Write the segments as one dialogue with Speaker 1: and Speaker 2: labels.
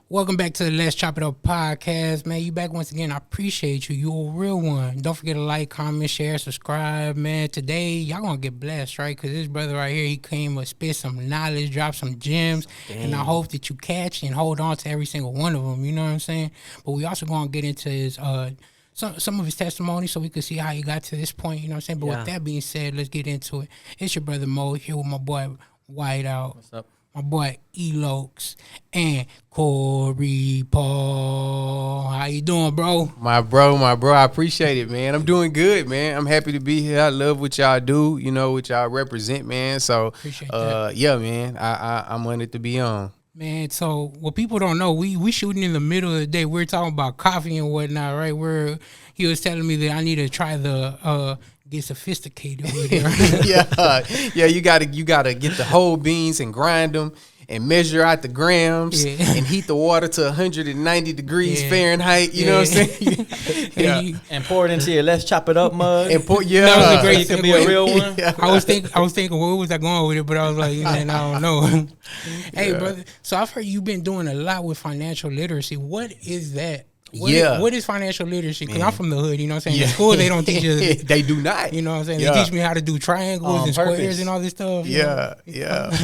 Speaker 1: Welcome back to the Let's Chop It Up podcast, man. You back once again. I appreciate you. You a real one. Don't forget to like, comment, share, subscribe, man. Today, y'all gonna get blessed, right? Because this brother right here, he came to spit some knowledge, drop some gems, and I hope that you catch and hold on to every single one of them. You know what I'm saying? But we also gonna get into his some of his testimony so we can see how he got to this point. You know what I'm saying? But with that being said, let's get into it. It's your brother Mo here with my boy Whiteout.
Speaker 2: What's up?
Speaker 1: My boy Elokes and Corey Paul. How you doing, bro?
Speaker 2: My bro, I appreciate it, man. I'm doing good, man. I'm happy to be here. I love what y'all do, you know, what y'all represent, man. So,
Speaker 1: Appreciate that.
Speaker 2: yeah, man, I'm honored to be on.
Speaker 1: Man, so what people don't know, we shooting in the middle of the day. We're talking about coffee and whatnot, right? Where he was telling me that I need to try the get sophisticated with it. Right?
Speaker 2: yeah, you gotta get the whole beans and grind them and measure out the grams and heat the water to 190 degrees Fahrenheit. You know what I'm saying?
Speaker 3: And pour it into your Let's Chop It Up mug.
Speaker 2: And pour,
Speaker 1: That was a great
Speaker 3: so you can be a real one.
Speaker 1: I was thinking, where was I going with it? But I was like, man, I don't know. Hey, brother. So I've heard you've been doing a lot with financial literacy. What is that? What is financial literacy? Because I'm from the hood, you know what I'm saying? In school, they don't teach us.
Speaker 2: They do not.
Speaker 1: You know what I'm saying? They teach me how to do triangles and squares and all this stuff.
Speaker 2: Yeah.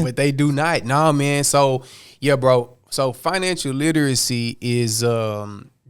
Speaker 2: But they do not. Nah, man. So, yeah, bro. So financial literacy is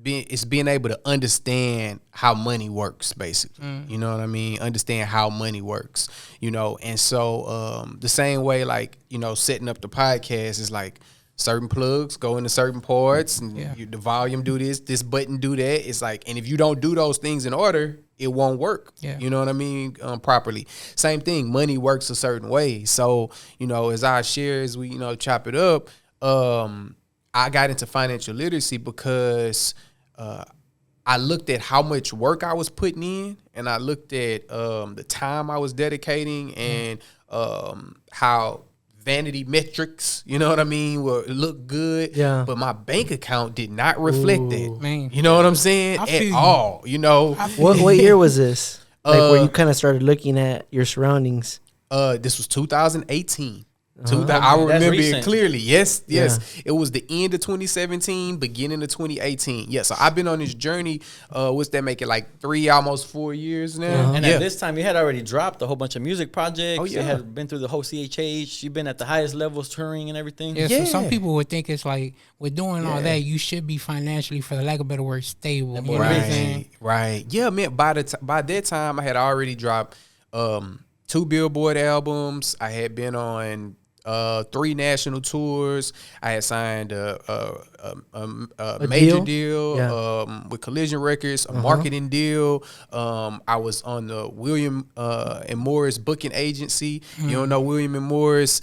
Speaker 2: being able to understand how money works, basically. You know what I mean? Understand how money works, you know? And so the same way, like, you know, setting up the podcast is like, certain plugs go into certain parts, and the volume do this button do that. It's like, and if you don't do those things in order, it won't work. You know what I mean? Properly. Same thing. Money works a certain way. So, you know, as I share, as we, you know, chop it up, I got into financial literacy because I looked at how much work I was putting in, and I looked at the time I was dedicating, and how vanity metrics, you know what I mean, will look good, but my bank account did not reflect that.
Speaker 1: Man.
Speaker 2: You know what I'm saying? At all, you know.
Speaker 3: What year was this? Like where you kind of started looking at your surroundings?
Speaker 2: This was 2018. I remember it clearly. Yes. It was the end of 2017, beginning of 2018. Yeah, so I've been on this journey. What's that make it, like 3, almost 4 years now?
Speaker 3: And at this time, you had already dropped a whole bunch of music projects. You had been through the whole CHH. You've been at the highest levels, touring and everything.
Speaker 1: So some people would think it's like, with doing all that, you should be financially, for the lack of a better word, stable. You know what I'm saying?
Speaker 2: Right. Yeah, man. By that time, I had already dropped 2 Billboard albums. I had been on 3 national tours. I had signed a major deal with Collision Records, a marketing deal. I was on the William and Morris booking agency. You don't know William and Morris?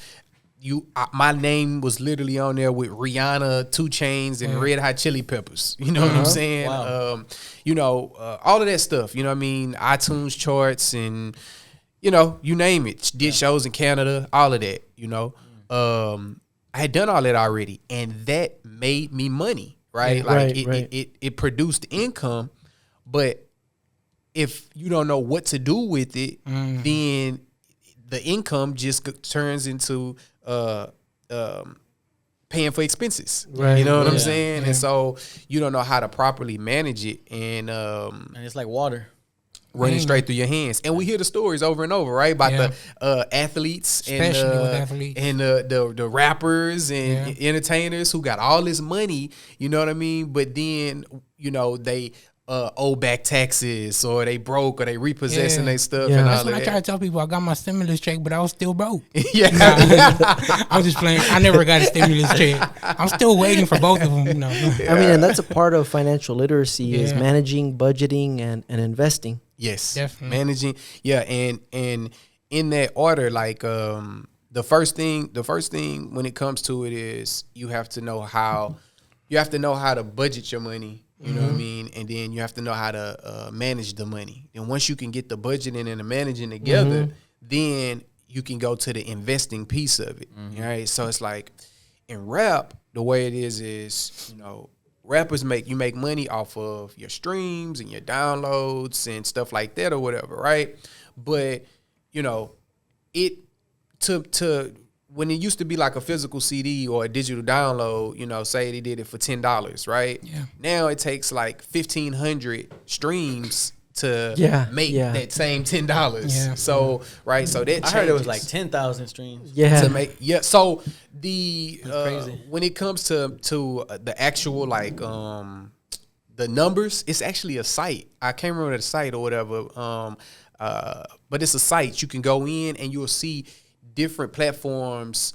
Speaker 2: My name was literally on there with Rihanna, 2 Chainz, and Red Hot Chili Peppers. You know what I'm saying?
Speaker 3: Wow.
Speaker 2: You know, all of that stuff. You know what I mean? iTunes charts and, you know, you name it. Did shows in Canada, all of that, you know. I had done all that already, and that made me money, right? It produced income, but if you don't know what to do with it, then the income just turns into paying for expenses. You know what I'm saying? And so you don't know how to properly manage it, and
Speaker 3: it's like water
Speaker 2: running straight through your hands. And we hear the stories over and over, right? About the athletes,
Speaker 1: especially with athletes,
Speaker 2: and the rappers and entertainers who got all this money, you know what I mean? But then, you know, they owe back taxes, or they broke, or they repossessing their stuff. And
Speaker 1: that's
Speaker 2: all
Speaker 1: when
Speaker 2: that.
Speaker 1: I try to tell people I got my stimulus check, but I was still broke.
Speaker 2: I
Speaker 1: was just playing. I never got a stimulus check. I'm still waiting for both of them. You know.
Speaker 3: I mean, and that's a part of financial literacy is managing, budgeting, and investing.
Speaker 2: Yes,
Speaker 1: definitely
Speaker 2: managing. Yeah, and in that order, like the first thing when it comes to it is you have to know how to budget your money. You know what I mean? And then you have to know how to manage the money. And once you can get the budgeting and the managing together, then you can go to the investing piece of it. Right? So it's like in rap, the way it is, you know, rappers make money off of your streams and your downloads and stuff like that or whatever, right? But, you know, it to when it used to be like a physical CD or a digital download, you know, say they did it for $10, right?
Speaker 1: Yeah.
Speaker 2: Now it takes like 1,500 streams to make that same $10.
Speaker 1: Yeah.
Speaker 2: So right, so that
Speaker 3: I heard it was like 10,000 streams.
Speaker 2: to make so the
Speaker 3: crazy.
Speaker 2: when it comes to the actual like the numbers, it's actually a site. I can't remember the site or whatever. But it's a site you can go in and you'll see different platforms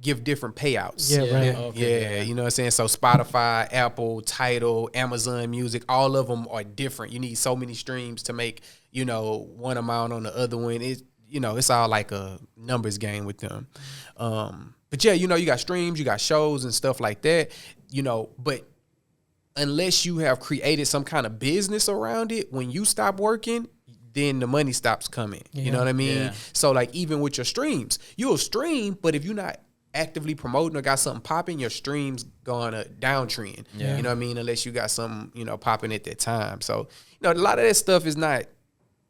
Speaker 2: give different payouts.
Speaker 4: Yeah, right.
Speaker 2: Okay, you know what I'm saying? So Spotify, Apple, Tidal, Amazon Music, all of them are different. You need so many streams to make, you know, one amount on the other one. It's, you know, it's all like a numbers game with them. But yeah, you know, you got streams, you got shows and stuff like that, you know, but unless you have created some kind of business around it, when you stop working, then the money stops coming.
Speaker 1: Yeah.
Speaker 2: You know what I mean?
Speaker 3: Yeah.
Speaker 2: So like even with your streams, you'll stream, but if you're not actively promoting or got something popping, your streams going to downtrend.
Speaker 3: Yeah.
Speaker 2: You know what I mean? Unless you got something, you know, popping at that time. So, you know, a lot of that stuff is not,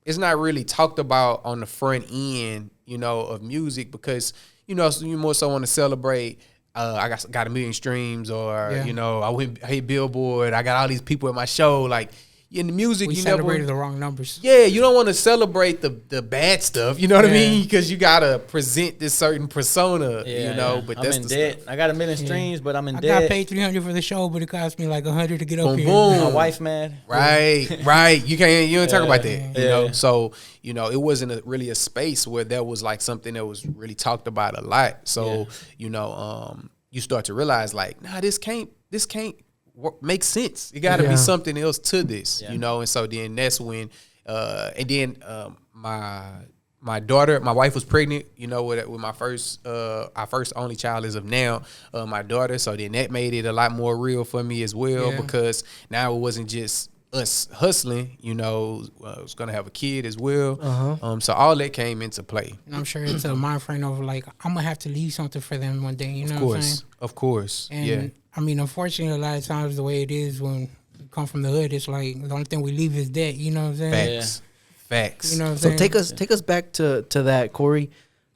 Speaker 2: it's not really talked about on the front end, you know, of music because, you know, you more so want to celebrate, I got 1 million streams or, you know, I hit Billboard, I got all these people at my show, like, in the music,
Speaker 1: We
Speaker 2: you
Speaker 1: celebrated
Speaker 2: never,
Speaker 1: the wrong numbers.
Speaker 2: yeah, you don't want to celebrate the bad stuff. You know what I mean? Because you gotta present this certain persona. You know, but
Speaker 3: I'm
Speaker 2: that's
Speaker 3: in
Speaker 2: the
Speaker 3: debt.
Speaker 2: stuff.
Speaker 3: I got 1 million streams, but I'm in
Speaker 1: I
Speaker 3: debt.
Speaker 1: got paid $300 for the show, but it cost me like $100 to get up
Speaker 2: Boom,
Speaker 1: here.
Speaker 2: boom.
Speaker 3: My wife mad.
Speaker 2: Right. You don't talk about that. You know,
Speaker 3: Yeah.
Speaker 2: so you know, it wasn't really a space where that was like something that was really talked about a lot. So you know, you start to realize like, nah, this can't make sense. It got to be something else to this, you know. And so then that's when, my daughter, my wife was pregnant, you know, with my first, our first only child as of now, my daughter. So then that made it a lot more real for me as well because now it wasn't just us hustling, you know, I was gonna have a kid as well. So all that came into play.
Speaker 1: And I'm sure it's a mind frame of like, I'm going to have to leave something for them one day, you know what I'm saying?
Speaker 2: Of course.
Speaker 1: And I mean, unfortunately, a lot of times the way it is when you come from the hood, it's like the only thing we leave is debt. You know what I'm saying?
Speaker 2: Facts.
Speaker 1: You know what I'm
Speaker 4: So
Speaker 1: saying?
Speaker 4: take us back to that, Corey.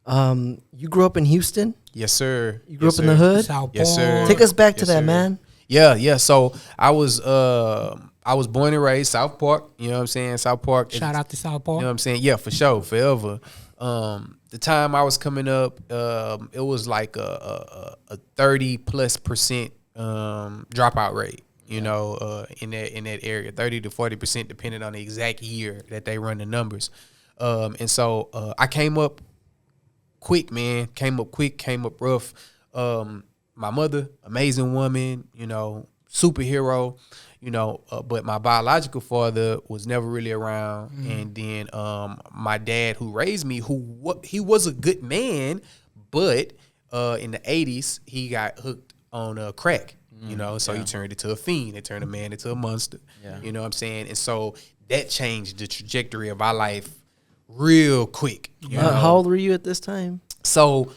Speaker 4: You grew up in Houston.
Speaker 2: Yes, sir.
Speaker 4: You grew up in the hood.
Speaker 1: South
Speaker 2: Yes, sir.
Speaker 1: Park.
Speaker 4: Take us back to
Speaker 2: Yes,
Speaker 4: that,
Speaker 2: sir.
Speaker 4: man.
Speaker 2: Yeah. So I was born and raised South Park. You know what I'm saying? South Park.
Speaker 1: Shout out to South Park.
Speaker 2: You know what I'm saying? Yeah, for sure, forever. The time I was coming up, it was like a 30+% dropout rate. You know, in that area, 30 to 40%, depending on the exact year that they run the numbers. And so I came up quick, man. Came up rough. My mother, amazing woman, you know, superhero, you know, but my biological father was never really around. And then my dad who raised me, he was a good man, but in the 80s, he got hooked on crack, you know, so he turned into a fiend. It turned a man into a monster, you know what I'm saying? And so that changed the trajectory of our life real quick. You know?
Speaker 4: How old were you at this time?
Speaker 2: So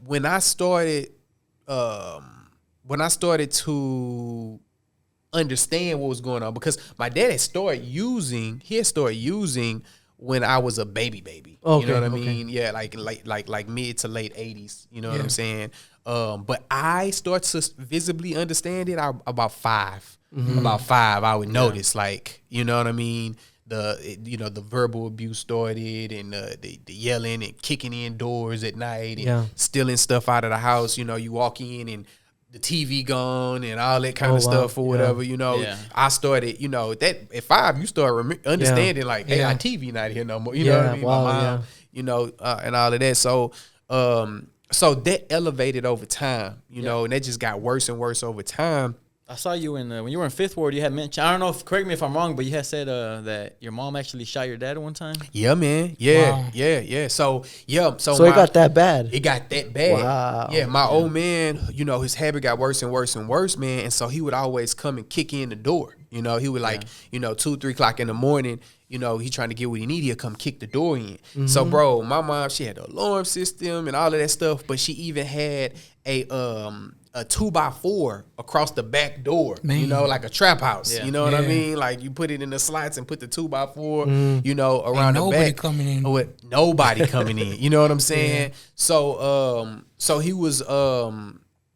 Speaker 2: when I started to understand what was going on, because my dad had started using when I was a baby.
Speaker 4: Okay,
Speaker 2: you know what I mean? Yeah, like mid to late 80s. You know what I'm saying? But I started to visibly understand it about 5. About 5, I would notice, like, you know what I mean? The verbal abuse started, and the yelling and kicking in doors at night and stealing stuff out of the house. You know, you walk in and the TV gone and all that kind of stuff or whatever. You know, I started, you know, that at 5 you start understanding like, hey, our TV not here no more. You know what I mean?
Speaker 4: Wow,
Speaker 2: my mom, you know, and all of that. So that elevated over time, you know, and that just got worse and worse over time.
Speaker 3: I saw you when you were in 5th Ward. You had mentioned, I don't know if, correct me if I'm wrong, but you had said that your mom actually shot your dad at one time.
Speaker 2: Yeah, man. Yeah,
Speaker 1: Wow.
Speaker 2: yeah. So
Speaker 4: it got that bad.
Speaker 2: It got that bad.
Speaker 4: Wow.
Speaker 2: Yeah, my old man, you know, his habit got worse and worse and worse, man. And so he would always come and kick in the door. You know, he would like, 2, 3 o'clock in the morning, he trying to get what he need. He'll come kick the door in. So, bro, my mom, she had an alarm system and all of that stuff, but she even had a 2x4 across the back door, like a trap house. Yeah. You know what I mean? Like you put it in the slots and put the 2x4, around the back.
Speaker 1: Coming in.
Speaker 2: With nobody coming in. You know what I'm saying? Yeah. So he was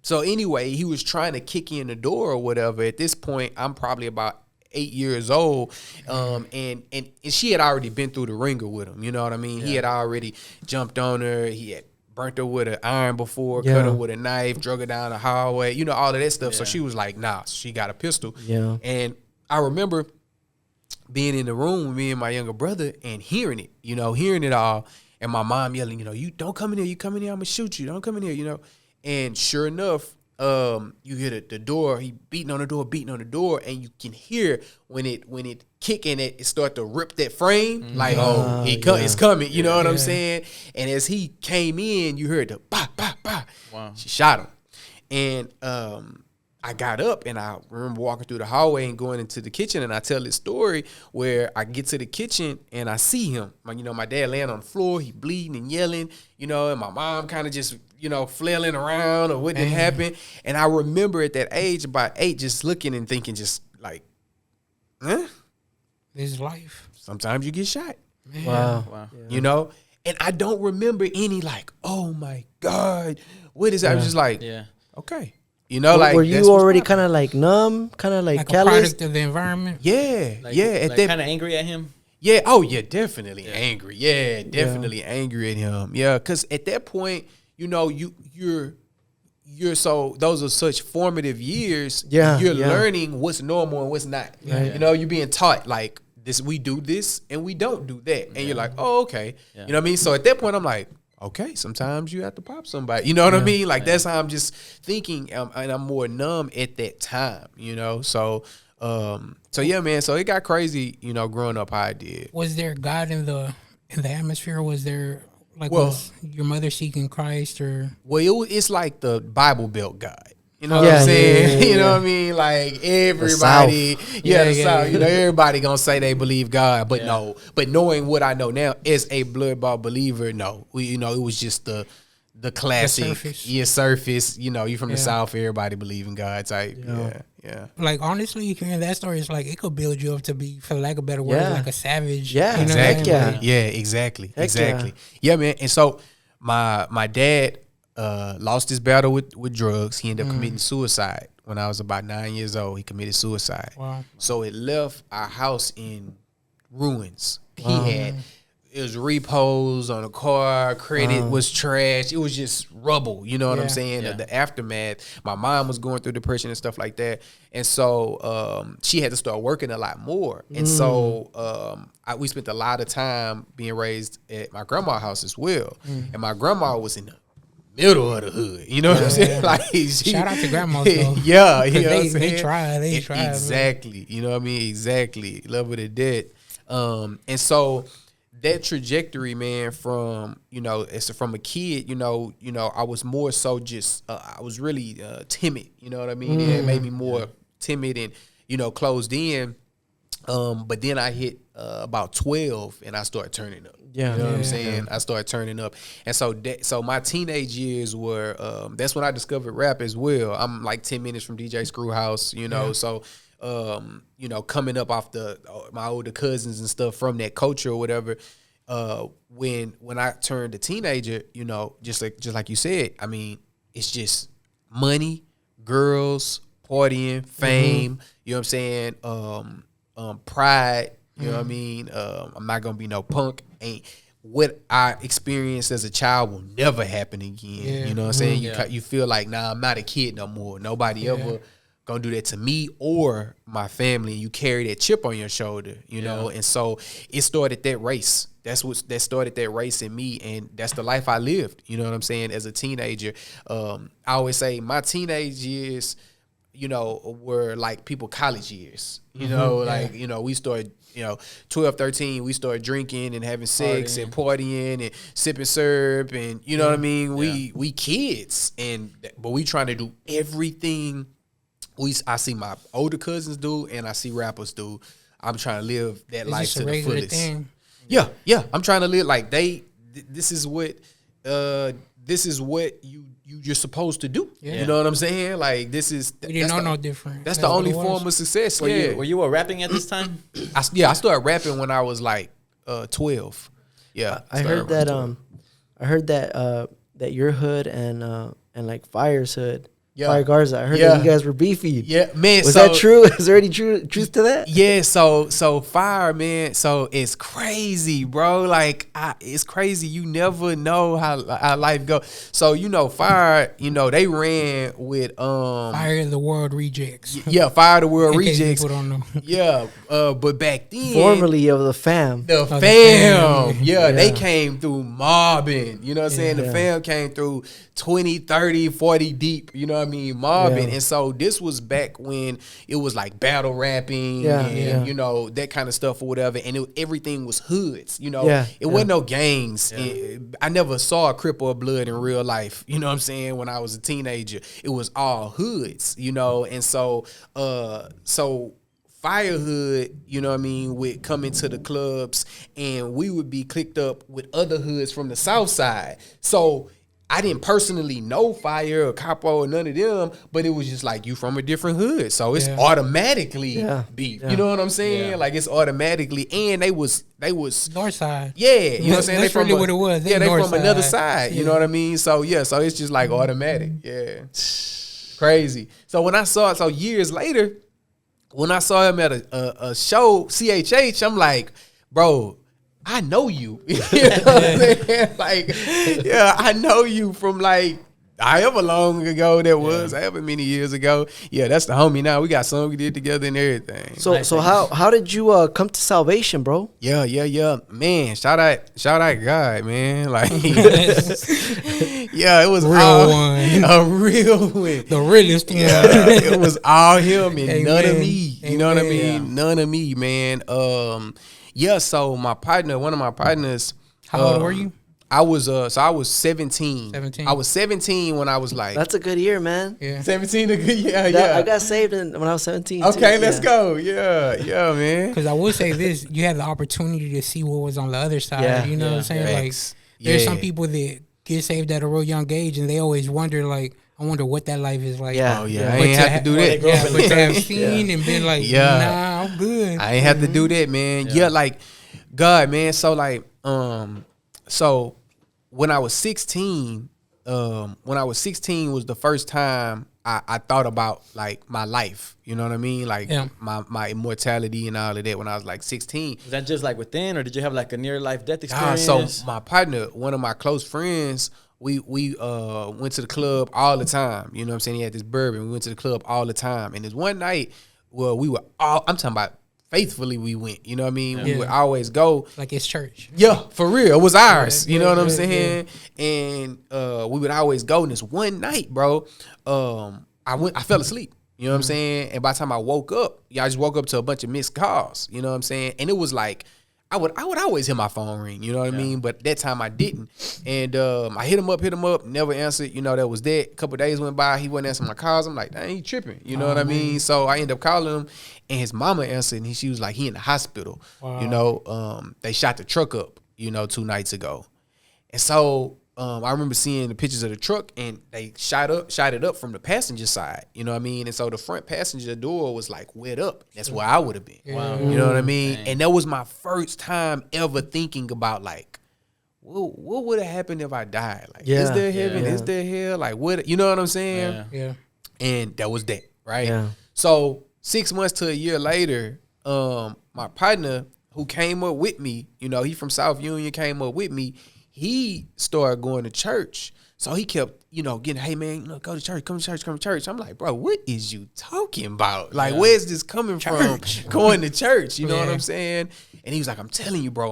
Speaker 2: so anyway, he was trying to kick in the door or whatever. At this point, I'm probably about 8 years old, and she had already been through the ringer with him. You know what I mean? Yeah. He had already jumped on her. He had burnt her with an iron before, cut her with a knife, drug her down the hallway, all of that stuff. Yeah. So she was like, nah, she got a pistol. Yeah. And I remember being in the room with me and my younger brother and hearing it all. And my mom yelling, you don't come in here. You come in here, I'm going to shoot you. Don't come in here, And sure enough, you hear the door, he beating on the door, and you can hear when it kick and it start to rip that frame, like, it's coming, you know what I'm saying? And as he came in, you heard the bah, bah, bah. Wow. She shot him. And I got up and I remember walking through the hallway and going into the kitchen, and I tell this story where I get to the kitchen and I see him. My dad laying on the floor, he bleeding and yelling, and my mom kind of just, flailing around or what didn't happen. And I remember at that age, about 8, just looking and thinking just like,
Speaker 1: this is life.
Speaker 2: Sometimes you get shot.
Speaker 1: Man.
Speaker 4: Wow.
Speaker 1: Yeah.
Speaker 2: And I don't remember any like, oh my God, what is that? I was just like, okay.
Speaker 4: Were you already kind of like numb, kind of like callous?
Speaker 1: A product of the environment?
Speaker 2: Yeah,
Speaker 3: Like kind of angry at him?
Speaker 2: Yeah, oh yeah, definitely angry. Yeah, definitely angry at him. Yeah, because at that point, you're so, those are such formative years. Yeah, you're learning what's normal and what's not. Yeah. You're being taught like this, we do this and we don't do that, and you're like, oh, okay. Yeah. You know what I mean? So at that point, I'm like, okay, sometimes you have to pop somebody. You know what I mean? Like that's how I'm just thinking, and I'm more numb at that time. So yeah, man. So it got crazy. Growing up how I did.
Speaker 1: Was there God in the atmosphere? Was there was your mother seeking Christ or?
Speaker 2: Well, it's like the Bible Belt God. You know what I'm saying? You know what I mean? Like everybody, the South. Everybody gonna say they believe God, but no. But knowing what I know now as a blood bought believer, no. It was just the classic, surface. You from the South, everybody believe in God type. Yeah.
Speaker 1: Like honestly, hearing that story, it's like it could build you up to be, for lack of a better word, like a savage.
Speaker 2: Yeah, exactly. Exactly. Yeah, man. And so my dad lost his battle with drugs. He ended up committing suicide when I was about 9 years old. He committed suicide. Wow. So it left our house in ruins. It was repos on a car. Credit was trash. It was just rubble. You know what I'm saying? Yeah. The aftermath. My mom was going through depression and stuff like that. And so she had to start working a lot more. And so we spent a lot of time being raised at my grandma's house as well. And my grandma was in the middle of the hood. You know what I'm saying? Like
Speaker 1: shout out to grandma though.
Speaker 2: Yeah.
Speaker 1: They try.
Speaker 2: Exactly. Man. You know what I mean? Exactly. Love her to death. And so that trajectory, man, from from a kid, I was more so just I was really timid. You know what I mean? It made me more timid and closed in. But then I hit about 12 and I started turning up. Yeah, you know what I'm saying? I started turning up, and so my teenage years were that's when I discovered rap as well. I'm like 10 minutes from DJ Screwhouse, so. Coming up off my older cousins and stuff from that culture or whatever. When I turned a teenager, just like you said, I mean, it's just money, girls, partying, fame. You know what I'm saying? Pride. You know what I mean? I'm not gonna be no punk. What I experienced as a child will never happen again. Yeah. You know what I'm saying? You feel like, nah, I'm not a kid no more. Nobody ever gonna do that to me or my family. You carry that chip on your shoulder, you know. And so it started that race. That started that race in me, and that's the life I lived. You know what I'm saying? As a teenager, I always say my teenage years, were like people college years. We started, 12, 13, we started drinking and having sex and partying and sipping syrup, and what I mean. We kids, but we trying to do everything I see my older cousins do, and I see rappers do. I'm trying to live that
Speaker 1: It's
Speaker 2: life
Speaker 1: just
Speaker 2: to
Speaker 1: a
Speaker 2: the
Speaker 1: regular
Speaker 2: fullest.
Speaker 1: thing.
Speaker 2: Yeah. I'm trying to live like this is what you're supposed to do.
Speaker 1: Yeah.
Speaker 2: You know what I'm saying? Like this is
Speaker 1: We didn't know no different.
Speaker 2: That's the
Speaker 1: what
Speaker 2: only
Speaker 1: it was.
Speaker 2: form of success.
Speaker 3: Were you rapping at this time?
Speaker 2: I started rapping when I was like 12. Yeah.
Speaker 4: I heard that that your hood and like Fire's hood.
Speaker 2: Yeah.
Speaker 4: Fire Garza. I heard
Speaker 2: Yeah.
Speaker 4: that you guys were beefy.
Speaker 2: Yeah, man.
Speaker 4: Was that true? Is there any truth to that?
Speaker 2: Yeah, so Fire, man. So it's crazy, bro. Like it's crazy. You never know how life go. So Fire. They ran with
Speaker 1: Fire the World Rejects.
Speaker 2: Yeah, Fire the World
Speaker 1: In case
Speaker 2: Rejects.
Speaker 1: people don't know.
Speaker 2: Yeah, but back then,
Speaker 4: Formerly of the fam.
Speaker 2: the
Speaker 1: the
Speaker 2: fam,
Speaker 1: fam.
Speaker 2: yeah, they came through mobbing. You know what I'm saying? The
Speaker 4: Yeah.
Speaker 2: fam came through 20, 30, 40 deep. You know what I mean? Mobbing.
Speaker 4: Yeah.
Speaker 2: And so this was back when it was like battle rapping and that kind of stuff or whatever. And everything was hoods. It wasn't no gangs. I never saw a Crip or Blood in real life. You know what I'm saying? When I was a teenager, it was all hoods. And so Firehood, you know what I mean, would come into the clubs and we would be clicked up with other hoods from the south side. So I didn't personally know Fire or Capo or none of them, but it was just like you from a different hood. So it's automatically beef.
Speaker 4: Yeah.
Speaker 2: You know what I'm saying?
Speaker 3: Yeah.
Speaker 2: Like it's automatically, and they was
Speaker 1: North side.
Speaker 2: yeah, you know what I'm saying?
Speaker 1: That's really what it was.
Speaker 2: They
Speaker 1: North
Speaker 2: from another
Speaker 1: side.
Speaker 2: side. You know what I mean? So so it's just like automatic. Yeah. Crazy. So when I saw it, years later, when I saw him at a show, CHH, I'm like, bro, I know you. You know what I'm saying? Like, yeah, I know you from like however long ago that was, however many years ago. Yeah, that's the homie now. We got something we did together and everything.
Speaker 4: So how did you come to salvation, bro?
Speaker 2: Yeah. Man, shout out God, man. Like yeah, it was
Speaker 1: Real one.
Speaker 2: a real one.
Speaker 1: The realest one.
Speaker 2: Yeah, it was all him and
Speaker 1: Amen.
Speaker 2: none of me. You know what I
Speaker 1: Amen.
Speaker 2: mean? None of me, man. So one of my partners.
Speaker 1: How old were you?
Speaker 2: I was 17.
Speaker 1: 17.
Speaker 2: I was 17 when I was like
Speaker 4: That's a good year, man.
Speaker 1: Yeah.
Speaker 2: 17 a good yeah.
Speaker 4: I got saved when I was 17.
Speaker 2: Okay,
Speaker 4: too.
Speaker 2: let's
Speaker 4: Yeah.
Speaker 2: go. Yeah, man.
Speaker 1: Because I will say this, you had the opportunity to see what was on the other side.
Speaker 4: Yeah.
Speaker 1: You know what I'm saying?
Speaker 2: Facts.
Speaker 1: Like, there's some
Speaker 2: Yeah.
Speaker 1: people that get saved at a real young age, and they always wonder, like, I wonder what that life is like.
Speaker 4: Yeah.
Speaker 2: Oh yeah,
Speaker 4: Yeah.
Speaker 2: I
Speaker 1: But
Speaker 2: ain't have to do that.
Speaker 1: Yeah, but to have seen and been like,
Speaker 2: Yeah.
Speaker 1: nah, I'm good.
Speaker 2: I ain't have to do that, man. Yeah, like God, man. So like, so when I was 16, was the first time I thought about like my life. You know what I mean? Like my immortality and all of that when I was like 16.
Speaker 3: Was that just like within, or did you have like a near life death
Speaker 2: Ah,
Speaker 3: experience?
Speaker 2: so my partner, one of my close friends, we went to the club all the time. You know what I'm saying? He had this bourbon. We went to the club all the time. And this one night, well, we were all, I'm talking about faithfully we went. You know what I mean? We would always go.
Speaker 1: Like it's church.
Speaker 2: Yeah, for real. It was ours.
Speaker 1: Yeah,
Speaker 2: you know what I'm
Speaker 1: yeah,
Speaker 2: saying? And we would always go. And this one night, bro, I fell asleep. You know what I'm saying? And by the time I woke up, I just woke up to a bunch of missed calls. You know what I'm saying? And it was like, I would always hear my phone ring, you know what I mean? But that time I didn't. And I hit him up, never answered. You know, that was that. A couple of days went by, he wasn't answering my calls. I'm like, dang, he tripping. You know what I mean? So I ended up calling him, and his mama answered, and she was like, he in the hospital.
Speaker 1: Wow.
Speaker 2: You know, they shot the truck up, 2 nights ago. And so I remember seeing the pictures of the truck, and they shot it up from the passenger side. You know what I mean? And so the front passenger door was like wet up. That's where I would have been.
Speaker 3: Wow.
Speaker 2: You know what I mean?
Speaker 3: Dang.
Speaker 2: And that was my first time ever thinking about like, what would have happened if I died? Like, is there heaven?
Speaker 4: Yeah.
Speaker 2: Is there hell? Like, what? You know what I'm saying?
Speaker 3: Yeah.
Speaker 1: Yeah.
Speaker 2: And that was that, right?
Speaker 4: Yeah.
Speaker 2: So 6 months to a year later, my partner who came up with me, he from South Union, came up with me. He started going to church. So he kept, getting, hey man, go to church, come to church. I'm like, bro, what is you talking about? Like, where's this coming from? Going to church, you know what I'm saying? And he was like, I'm telling you, bro,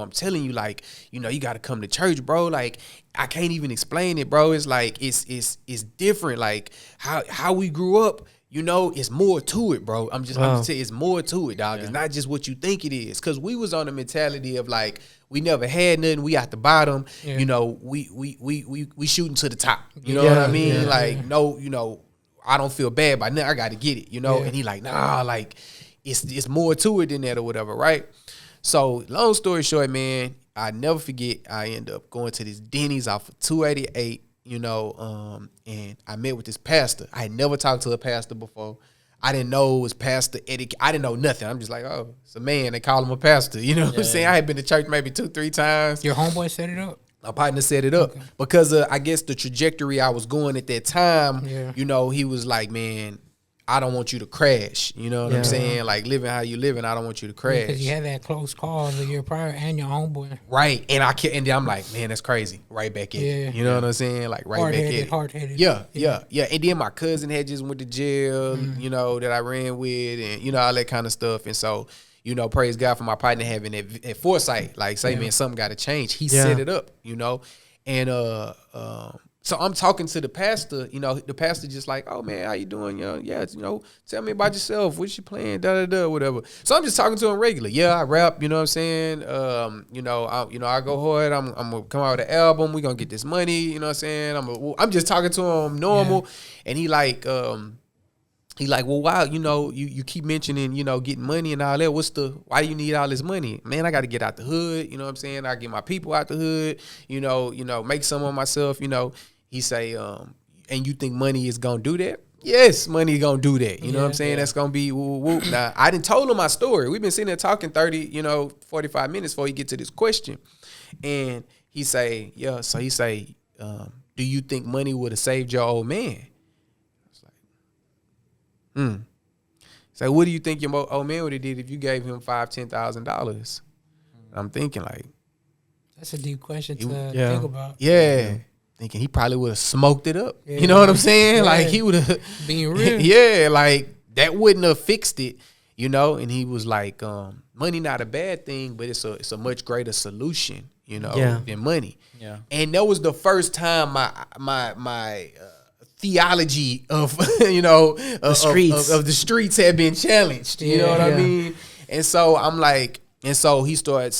Speaker 2: like, you got to come to church, bro. Like, I can't even explain it, bro. It's like, it's different. Like, how we grew up, it's more to it, bro. I'm just saying, it's more to it, dog. It's not just what you think it is. Cause we was on the mentality of like, we never had nothing. We at the bottom, we shooting to the top. You know what I mean? No, I don't feel bad, but now I got to get it, you know. And he like, nah, like it's more to it than that or whatever, right? So long story short, man, I never forget. I end up going to this Denny's off of 288, you know, and I met with this pastor. I had never talked to a pastor before. I didn't know it was pastor etiquette. I didn't know nothing. I'm just like, oh, it's a man. They call him a pastor. You know what I'm saying? I had been to church maybe 2-3 times.
Speaker 1: Your homeboy set it up?
Speaker 2: My partner set it up because I guess the trajectory I was going at that time, you know, he was like, man, I don't want you to crash. You know what I'm saying? Like living how you living, I don't want you to crash.
Speaker 1: Because you had that close call the year prior and your homeboy.
Speaker 2: Right. And and then I'm like, man, that's crazy. Right back in it. You know what I'm saying? Like right back in it.
Speaker 1: Hard-headed.
Speaker 2: Yeah. And then my cousin had just went to jail, you know, that I ran with and, you know, all that kind of stuff. And so, you know, praise God for my partner having that foresight. Like, say, man, something got to change. He set it up, you know. And so I'm talking to the pastor, you know, the pastor just like, oh, man, how you doing? You know, tell me about yourself. What's your plan? Whatever. So I'm just talking to him regular. Yeah, I rap, you know what I'm saying? You know, I go hard. I'm going to come out with an album. We're going to get this money, you know what I'm saying? I'm just talking to him normal. Yeah. And he like, well, wow, you know, you keep mentioning, you know, getting money and all that. Why do you need all this money? Man, I got to get out the hood. You know what I'm saying? I get my people out the hood, you know, make some of myself, you know. He say, and you think money is going to do that? Yes, money going to do that. You know what I'm saying? That's going to be whoop, whoop. Now, I didn't told him my story. We've been sitting there talking 45 minutes before he get to this question. And he say, so he say, do you think money would have saved your old man? So what do you think your old man would have did if you gave him $5,000-$10,000? I'm thinking like,
Speaker 1: that's a deep question to think about.
Speaker 2: Yeah. Thinking he probably would have smoked it up. Yeah. You know what I'm saying? Like he would have
Speaker 1: being real.
Speaker 2: Like that wouldn't have fixed it, you know? And he was like, money not a bad thing, but it's a much greater solution, you know, than money. Yeah. And that was the first time my theology of the streets had been challenged. You know what I mean? And so I'm like, he started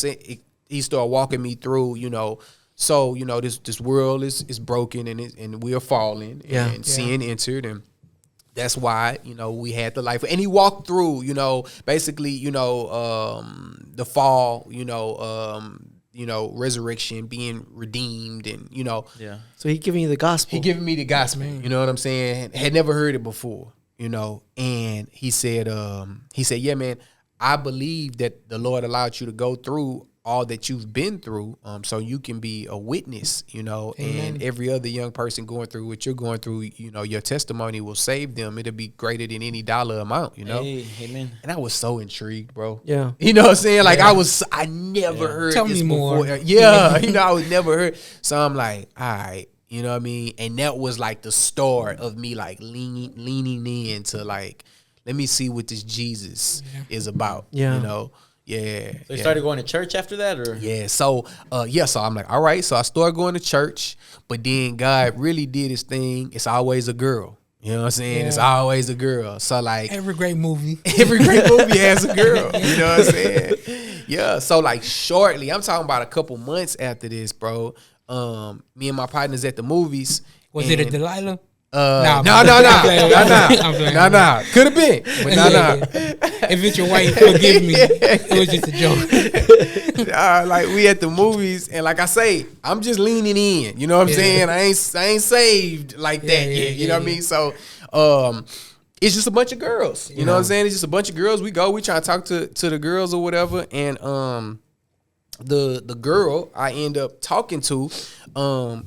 Speaker 2: walking me through, you know. So you know this world is broken and we are falling and sin entered, and that's why you know we had the life. And he walked through, you know, basically you know the fall, you know, resurrection, being redeemed, and you know. Yeah.
Speaker 4: So he giving you the gospel.
Speaker 2: He giving me the gospel. You know what I'm saying? Had never heard it before, you know. And he said, yeah, man, I believe that the Lord allowed you to go through all that you've been through, so you can be a witness, you know. Amen. And every other young person going through what you're going through, you know, your testimony will save them. It'll be greater than any dollar amount, you know.
Speaker 3: Amen.
Speaker 2: And I was so intrigued, bro.
Speaker 4: Yeah.
Speaker 2: You know what I'm saying? Like I never heard
Speaker 1: Tell
Speaker 2: this
Speaker 1: me
Speaker 2: before.
Speaker 1: more.
Speaker 2: Yeah. You know, I was never heard. So I'm like, all right, you know what I mean? And that was like the start of me like leaning into like, let me see what this Jesus is about. Yeah. You know. Yeah.
Speaker 3: So you started going to church after that, or?
Speaker 2: Yeah. So, so I'm like, all right. So I started going to church, but then God really did his thing. It's always a girl. You know what I'm saying? Yeah. It's always a girl. So like
Speaker 1: every great movie
Speaker 2: has a girl. You know what I'm saying? Yeah. So like shortly, I'm talking about a couple months after this, bro. Me and my partners at the movies.
Speaker 1: Was it a Delilah?
Speaker 2: No. Could have been, but no.
Speaker 1: If it's your wife, forgive me. It was just a joke.
Speaker 2: Like we at the movies, and like I say, I'm just leaning in. You know what I'm saying? I ain't saved like that yet. You know what I mean? So, it's just a bunch of girls. You know what I'm saying? It's just a bunch of girls. We try to talk to the girls or whatever, and the girl I end up talking to,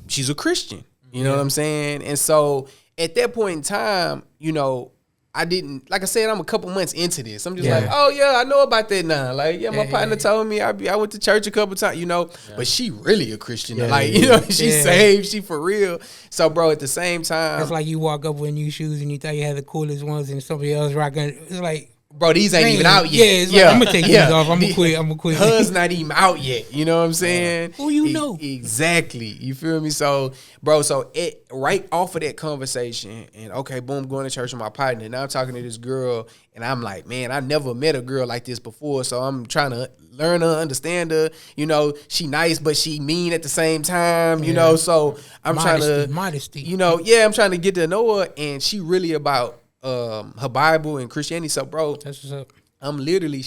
Speaker 2: she's a Christian. You know what I'm saying? And so at that point in time, you know, I didn't, like I said, I'm a couple months into this. I'm just like, oh yeah, I know about that now. Like, my partner told me I went to church a couple times, you know, but she really a Christian. You know, she's saved, she for real. So bro, at the same time.
Speaker 1: It's like you walk up with new shoes and you thought you had the coolest ones and somebody else rocking. It's like,
Speaker 2: bro, these ain't even out
Speaker 1: Yeah,
Speaker 2: yet.
Speaker 1: it's like, I'm gonna take these off. I'm gonna quit.
Speaker 2: Hers not even out yet. You know what I'm saying?
Speaker 1: Who you know?
Speaker 2: Exactly. You feel me? So, bro, it right off of that conversation, and okay, boom, going to church with my partner. Now I'm talking to this girl, and I'm like, man, I never met a girl like this before. So I'm trying to learn her, understand her. You know, she nice, but she mean at the same time. You know, so I'm trying to
Speaker 1: modesty.
Speaker 2: You know, I'm trying to get to know her, and she really about her Bible and Christianity. So, bro,
Speaker 1: that's what's up.
Speaker 2: I'm literally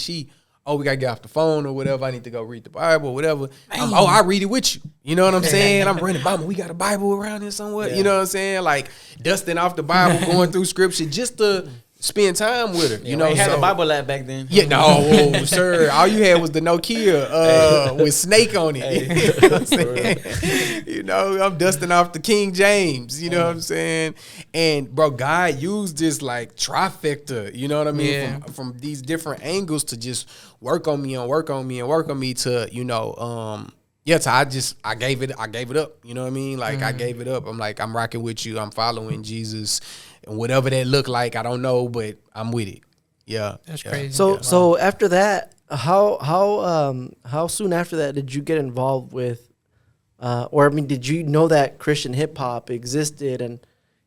Speaker 2: we gotta get off the phone or whatever. I need to go read the Bible or whatever. I read it with you. You know what I'm saying? I'm running, mama, we got a Bible around here somewhere. Yeah. You know what I'm saying? Like dusting off the Bible, going through scripture just to spend time with her. You know,
Speaker 3: we had a Bible lab back then.
Speaker 2: Yeah, no, sir. All you had was the Nokia with Snake on it. You know what I'm saying? You know, I'm dusting off the King James. You know what I'm saying? And bro, God used this like trifecta. You know what I mean?
Speaker 1: Yeah.
Speaker 2: From these different angles to just work on me to I gave it up. You know what I mean? Like I gave it up. I'm like, I'm rocking with you. I'm following Jesus. And whatever that looked like, I don't know, but I'm with it. Yeah.
Speaker 1: That's crazy.
Speaker 4: So after that, how soon after that did you get involved with did you know that Christian hip hop existed, and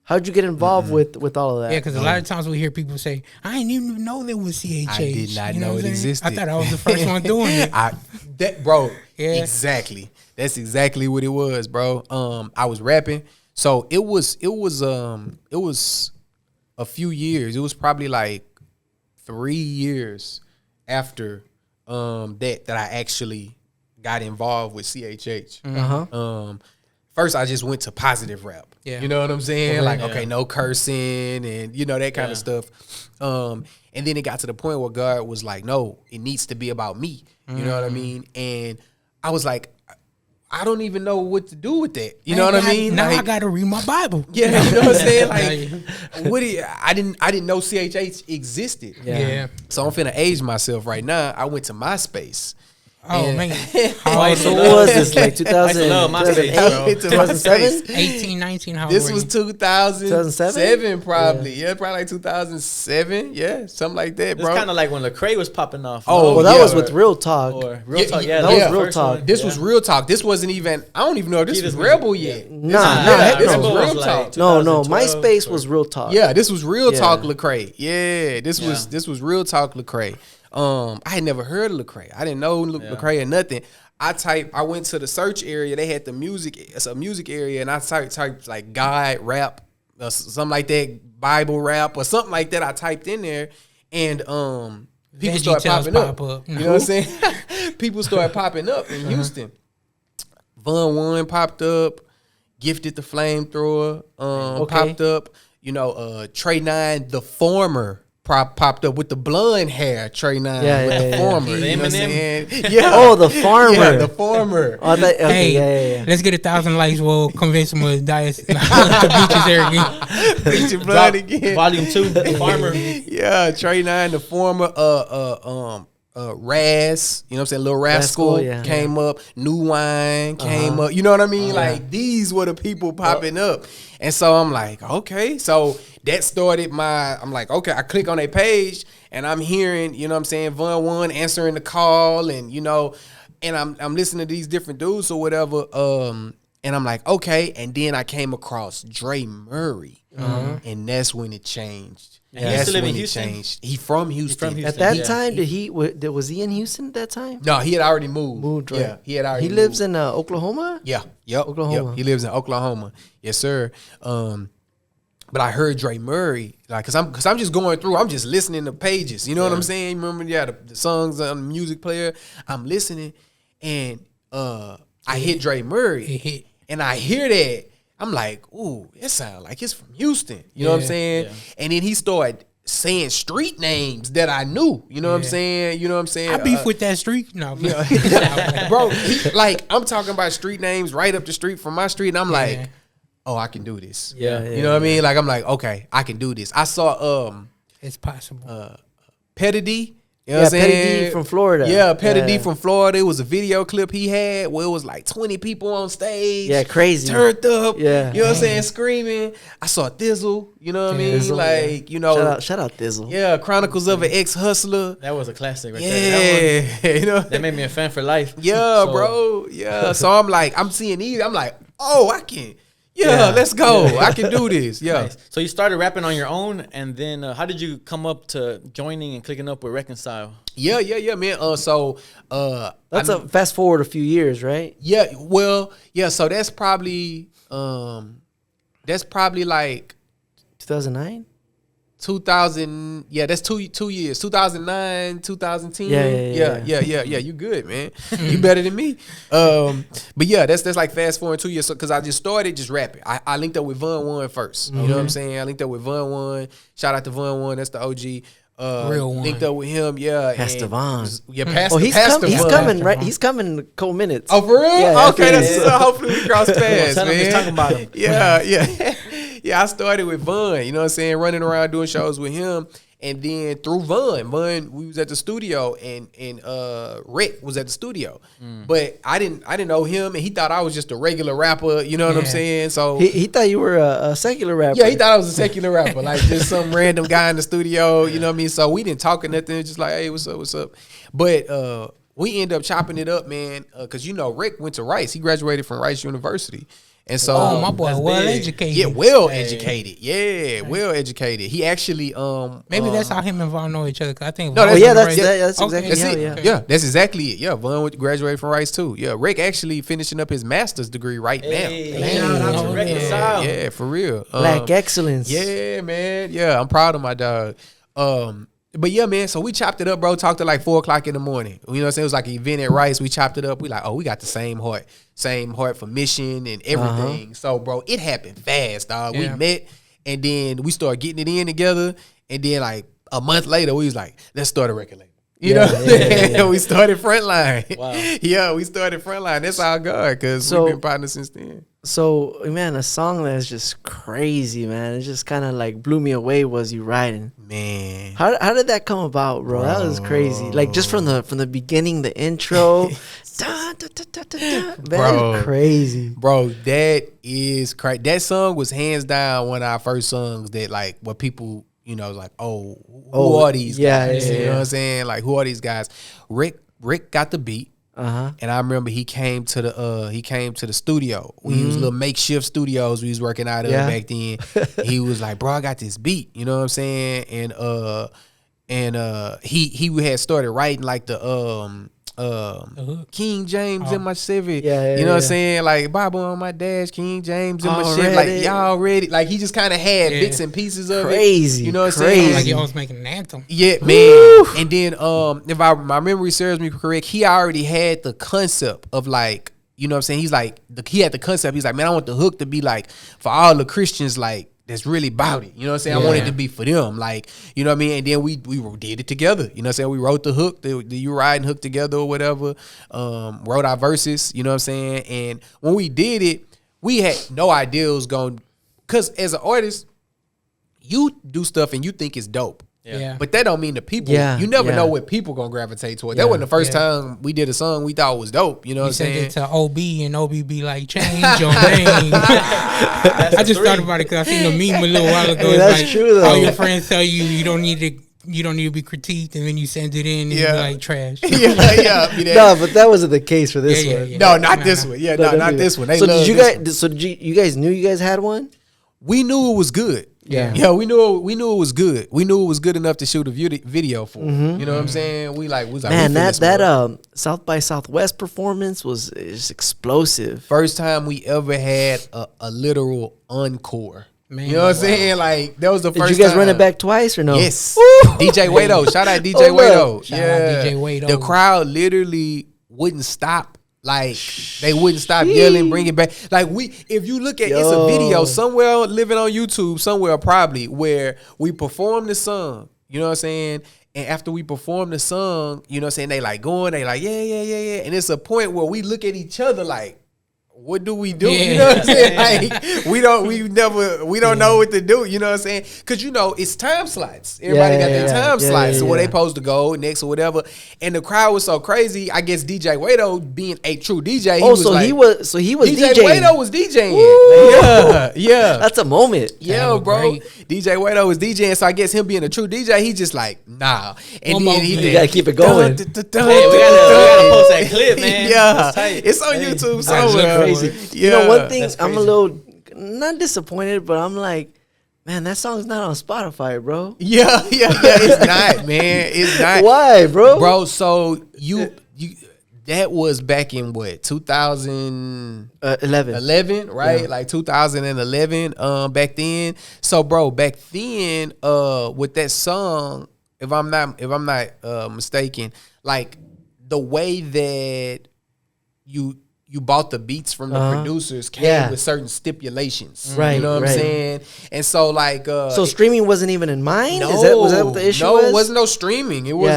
Speaker 4: how'd you get involved with all of that?
Speaker 1: Yeah, because a lot of times we hear people say, I didn't even know there was CHH.
Speaker 2: I did not know it existed.
Speaker 1: I thought I was the first one doing it.
Speaker 2: Bro,
Speaker 1: yeah.
Speaker 2: Exactly. That's exactly what it was, bro. I was rapping. So it was a few years. It was probably like 3 years after that I actually got involved with CHH. First, I just went to positive rap.
Speaker 1: Yeah.
Speaker 2: You know what I'm saying? No cursing and that kind of stuff. And then it got to the point where God was like, no, it needs to be about me. You know what I mean? And I was like, I don't even know what to do with that. You know what I mean?
Speaker 1: Now I got to read my Bible.
Speaker 2: Yeah, you know what I'm saying? Like, I didn't know CHH existed.
Speaker 1: Yeah.
Speaker 2: So I'm finna age myself right now. I went to MySpace.
Speaker 1: Oh, man.
Speaker 4: So what was this, like 2008, 2007?
Speaker 1: 18, 19, how old
Speaker 2: This
Speaker 1: were
Speaker 2: was
Speaker 1: you?
Speaker 2: 2007 probably. Yeah, probably like 2007. Yeah, something like that, bro.
Speaker 3: It's kind of like when Lecrae was popping off.
Speaker 2: Oh,
Speaker 4: well, that was with Real Talk.
Speaker 3: Or Real Talk,
Speaker 4: that was Real Talk.
Speaker 2: This was Real Talk. This wasn't even, I don't even know if this was Rebel yet.
Speaker 4: This
Speaker 2: was Real Talk.
Speaker 4: No, MySpace was Real Talk.
Speaker 2: Yeah, this was Real Talk Lecrae. Yeah, this was Real Talk Lecrae. I had never heard of Lecrae. I didn't know Lecrae or nothing. I went to the search area. They had it's a music area, and I typed like God rap or something like that, Bible rap or something like that. I typed in there, and people started popping up. You know what I'm saying? People started popping up in Houston. Von One popped up. Gifted the Flamethrower popped up. Trey 9, the former. Popped up with the blonde hair, Trey 9 with the former. You know what I'm saying? Yeah.
Speaker 4: Oh, the farmer.
Speaker 2: Yeah, the former.
Speaker 1: Hey, let's get 1,000 likes. We'll convince him to die to beat his hair again.
Speaker 2: Beat your blood again.
Speaker 3: Volume 2, the farmer.
Speaker 2: Yeah, Trey 9, the former. Raz, you know what I'm saying? Lil Rascal came up. New Wine came up. You know what I mean? Like these were the people popping up. And so I'm like, okay. So that started I'm like, okay, I click on their page and I'm hearing, you know what I'm saying, Von One answering the call and and I'm listening to these different dudes or whatever. And I'm like, okay. And then I came across Dre Murray. And that's when it changed.
Speaker 3: Yeah. He used to live in Houston.
Speaker 2: He from Houston.
Speaker 4: At that time, was he in Houston at that time?
Speaker 2: No, he had already moved.
Speaker 4: Right?
Speaker 2: Yeah, he had already.
Speaker 4: He lives in Oklahoma.
Speaker 2: Yeah, yep,
Speaker 4: Oklahoma.
Speaker 2: Yep. He lives in Oklahoma. Yes, sir. But I heard Dre Murray, like, cause I'm just going through. I'm just listening to pages. You know what I'm saying? Remember, the songs on the music player. I'm listening, and I hit Dre Murray, and I hear that. I'm like, ooh, it sounds like it's from Houston. You know what I'm saying? Yeah. And then he started saying street names that I knew. You know what I'm saying? You know what I'm saying?
Speaker 1: I beef with that street. No,
Speaker 2: bro. I'm talking about street names right up the street from my street, and I'm like, oh, I can do this.
Speaker 3: Yeah.
Speaker 2: You know what I mean? Like, I'm like, okay, I can do this. I saw
Speaker 1: it's possible.
Speaker 2: Petty You know what I'm
Speaker 4: Petty
Speaker 2: saying?
Speaker 4: D from Florida.
Speaker 2: Yeah, Petty D from Florida. It was a video clip he had where it was like 20 people on stage.
Speaker 4: Yeah, crazy.
Speaker 2: Turned up.
Speaker 4: Yeah.
Speaker 2: You know what I'm saying? Screaming. I saw Thizzle. You know what I mean?
Speaker 4: Thizzle,
Speaker 2: like, you know.
Speaker 4: Shout out Thizzle.
Speaker 2: Yeah, Chronicles of an Ex-Hustler.
Speaker 3: That was a classic right there.
Speaker 2: Yeah. You know?
Speaker 3: That made me a fan for life.
Speaker 2: Yeah,
Speaker 3: So-
Speaker 2: bro. Yeah. So I'm like, I'm seeing these. I'm like, oh, I can. Yeah, let's go. I can do this. Yeah.
Speaker 3: Nice. So you started rapping on your own, and then how did you come up to joining and clicking up with Reconcile?
Speaker 2: Yeah, man.
Speaker 4: That's a fast forward a few years, right?
Speaker 2: Yeah, well, yeah, so that's probably like
Speaker 4: 2009.
Speaker 2: 2000. Yeah, that's two years. 2009, 2010. Yeah. You good, man. You better than me. But yeah, that's like fast forward 2 years. So because I just started just rapping. I linked up with Von One first. You know what I'm saying? I linked up with Von One. Shout out to Von One. That's the OG.
Speaker 1: Real one.
Speaker 2: Linked up with him. Yeah,
Speaker 4: Pastor Von.
Speaker 2: Yeah, Pastor.
Speaker 4: Oh, he's
Speaker 2: Von.
Speaker 4: coming, right? He's coming in a couple minutes.
Speaker 2: Oh, for real?
Speaker 4: Yeah,
Speaker 2: Okay,
Speaker 4: yeah.
Speaker 2: that's hopefully we cross paths,
Speaker 3: Tell him
Speaker 2: man.
Speaker 3: he's talking about him.
Speaker 2: Yeah. Yeah, I started with Von, you know what I'm saying, running around doing shows with him. And then through Von, we was at the studio and Rick was at the studio. But I didn't know him, and he thought I was just a regular rapper, you know what I'm saying? So
Speaker 4: He thought you were a secular rapper.
Speaker 2: yeah, he thought I was a secular rapper, like just some random guy in the studio, you know what I mean? So we didn't talk or nothing, just like, hey, what's up? But we ended up chopping it up, man, because you know Rick went to Rice. He graduated from Rice University. And so
Speaker 1: my boy,
Speaker 3: that's
Speaker 1: well
Speaker 3: big.
Speaker 1: educated.
Speaker 2: yeah, well educated. Yeah, well educated. He actually
Speaker 1: Maybe that's how him and Von know each other. 'Cause I think
Speaker 2: No,
Speaker 1: Von
Speaker 2: that's-
Speaker 1: was
Speaker 4: yeah, that's-
Speaker 1: raised-
Speaker 4: that's
Speaker 1: Okay.
Speaker 4: exactly
Speaker 2: That's
Speaker 4: how,
Speaker 2: it. Yeah, that's exactly it. Yeah, Von graduated from Rice too. Yeah, Rick actually finishing up his master's degree right
Speaker 3: Hey,
Speaker 2: now.
Speaker 3: shout out to
Speaker 1: Yeah.
Speaker 3: Reconcile.
Speaker 2: Yeah, for real.
Speaker 4: Black excellence.
Speaker 2: Yeah, man. Yeah, I'm proud of my dog. But yeah, man, so we chopped it up, bro. Talked at like 4:00 in the morning. You know what I'm saying? It was like an event at Rice. We chopped it up. We like, oh, we got the same heart for mission and everything. So, bro, it happened fast, dog.
Speaker 1: Yeah.
Speaker 2: We met and then we started getting it in together. And then like a month later, we was like, let's start a record label. You know what I'm saying? We started Frontline.
Speaker 3: Wow.
Speaker 2: Yeah, we started Frontline. That's our God, because we've been partners since then.
Speaker 4: So, man, a song that's just crazy, man. It just kind of like blew me away was You Riding.
Speaker 2: Man.
Speaker 4: How did that come about, bro? That was crazy. Like just from the beginning, the intro. Da, da, da, da, da, da. Man,
Speaker 2: Bro.
Speaker 4: crazy.
Speaker 2: Bro, that is crazy. That song was hands down one of our first songs that like what people, you know, like, who are these guys? You know what I'm saying? Like, who are these guys? Rick got the beat. And I remember he came to the studio. We used little makeshift studios we was working out of back then. He was like, bro, I got this beat. You know what I'm saying? And he had started writing like the King James in my Civic. You know what I'm saying? Like Bible on my dash, King James in my shit. Like y'all ready? Like he just kind of had bits and pieces of it. You know what I'm saying?
Speaker 1: Like y'all was making an anthem.
Speaker 2: Yeah, man. And then if my memory serves me correct, he already had the concept of like, you know what I'm saying? He's like, he had the concept. He's like, man, I want the hook to be like for all the Christians, like that's really about it. You know what I'm saying? I want it to be for them. Like, you know what I mean? And then we did it together. You know what I'm saying? We wrote the hook, the You Riding hook together or whatever. Wrote our verses, you know what I'm saying? And when we did it, we had no idea it was going, because as an artist, you do stuff and you think it's dope.
Speaker 1: Yeah.
Speaker 2: But that don't mean the people, you never know what people gonna gravitate toward. That wasn't the first time we did a song we thought was dope. You know what I'm
Speaker 1: sent
Speaker 2: saying?
Speaker 1: it to OB and OB be like, change your name. I just thought about it because I seen a meme a little while ago.
Speaker 4: Hey, that's
Speaker 1: like,
Speaker 4: true, though.
Speaker 1: all your friends tell you you don't need to be critiqued, and then you send it in and you be like trash.
Speaker 4: No, but that wasn't the case for this one.
Speaker 1: Yeah.
Speaker 2: No, not this one. Yeah, no, not this one. They
Speaker 4: So
Speaker 2: love
Speaker 4: did you
Speaker 2: this
Speaker 4: guys?
Speaker 2: one.
Speaker 4: So did you guys knew you guys had one?
Speaker 2: We knew it was good.
Speaker 1: Yeah.
Speaker 2: we knew it was good. We knew it was good enough to shoot a video for. You know what I'm saying? We was like,
Speaker 4: Man,
Speaker 2: we
Speaker 4: that South by Southwest performance was just explosive.
Speaker 2: first time we ever had a literal encore.
Speaker 1: Man,
Speaker 2: you know what I'm saying? Like that was the
Speaker 4: Did
Speaker 2: first.
Speaker 4: you guys
Speaker 2: time.
Speaker 4: run it back twice or no?
Speaker 2: Yes. DJ Wado. Shout out DJ
Speaker 4: Hold up.
Speaker 2: Wado.
Speaker 1: Shout out DJ Wado.
Speaker 2: The crowd literally wouldn't stop. Like they wouldn't stop yelling, bring it back. Like if you look at it's a video somewhere living on YouTube, somewhere probably where we perform the song. You know what I'm saying? And after we perform the song, you know what I'm saying? They like going, they like, yeah. And it's a point where we look at each other like, what do we do?
Speaker 1: Yeah.
Speaker 2: You know what I'm saying? Like we don't know what to do. You know what I'm saying? Because it's time slots. Everybody got their time slots. So where they supposed to go next or whatever. And the crowd was so crazy. I guess DJ Wado being a true DJ.
Speaker 4: He was DJ
Speaker 2: DJ Wado was DJing. Yeah.
Speaker 4: That's a moment.
Speaker 2: Yeah, bro. DJ Wado was DJing. So I guess him being a true DJ, he just like, nah. And then
Speaker 4: you gotta keep it going.
Speaker 3: Hey, we gotta post that clip, man.
Speaker 2: Yeah, it's on YouTube somewhere.
Speaker 4: Crazy. You know, one thing I'm a little not disappointed, but I'm like, man, that song's not on Spotify, bro.
Speaker 2: Yeah, it's not, man. It's not.
Speaker 4: Why, bro?
Speaker 2: So you that was back in what 2011, right?
Speaker 4: Yeah.
Speaker 2: Like 2011. Back then. So, bro, back then, with that song, if I'm not mistaken, like the way that you bought the beats from the producers came with certain stipulations.
Speaker 4: Right.
Speaker 2: You know what I'm saying? And so like
Speaker 4: so streaming wasn't even in mind?
Speaker 2: No,
Speaker 4: was that what the issue was?
Speaker 2: No, it wasn't no streaming. It was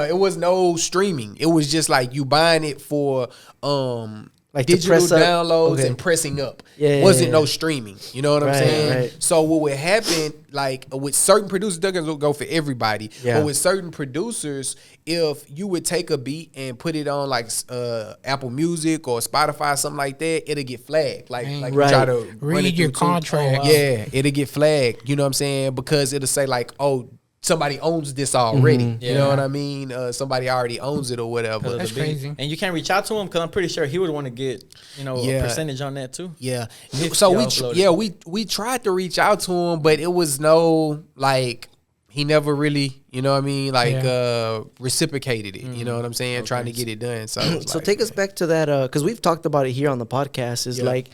Speaker 2: it was no streaming. It was just like you buying it for like digital downloads and pressing up. Wasn't no streaming. You know what I'm saying?
Speaker 4: Right.
Speaker 2: So what would happen, like with certain producers, doesn't go for everybody, but with certain producers, if you would take a beat and put it on like Apple Music or Spotify, something like that, it'll get flagged. Like you try to
Speaker 1: read your contract.
Speaker 2: Yeah, it'll get flagged. You know what I'm saying? Because it'll say like, oh, somebody owns this already. You know what I mean? Somebody already owns it or whatever.
Speaker 1: That's crazy.
Speaker 3: And you can't reach out to him because I'm pretty sure he would want to get a percentage on that too.
Speaker 2: Yeah. So we tried to reach out to him, but it was no like he never really, you know what I mean, like reciprocated it. You know what I'm saying? Trying to get it done. So
Speaker 4: so take us back to that because we've talked about it here on the podcast. Is like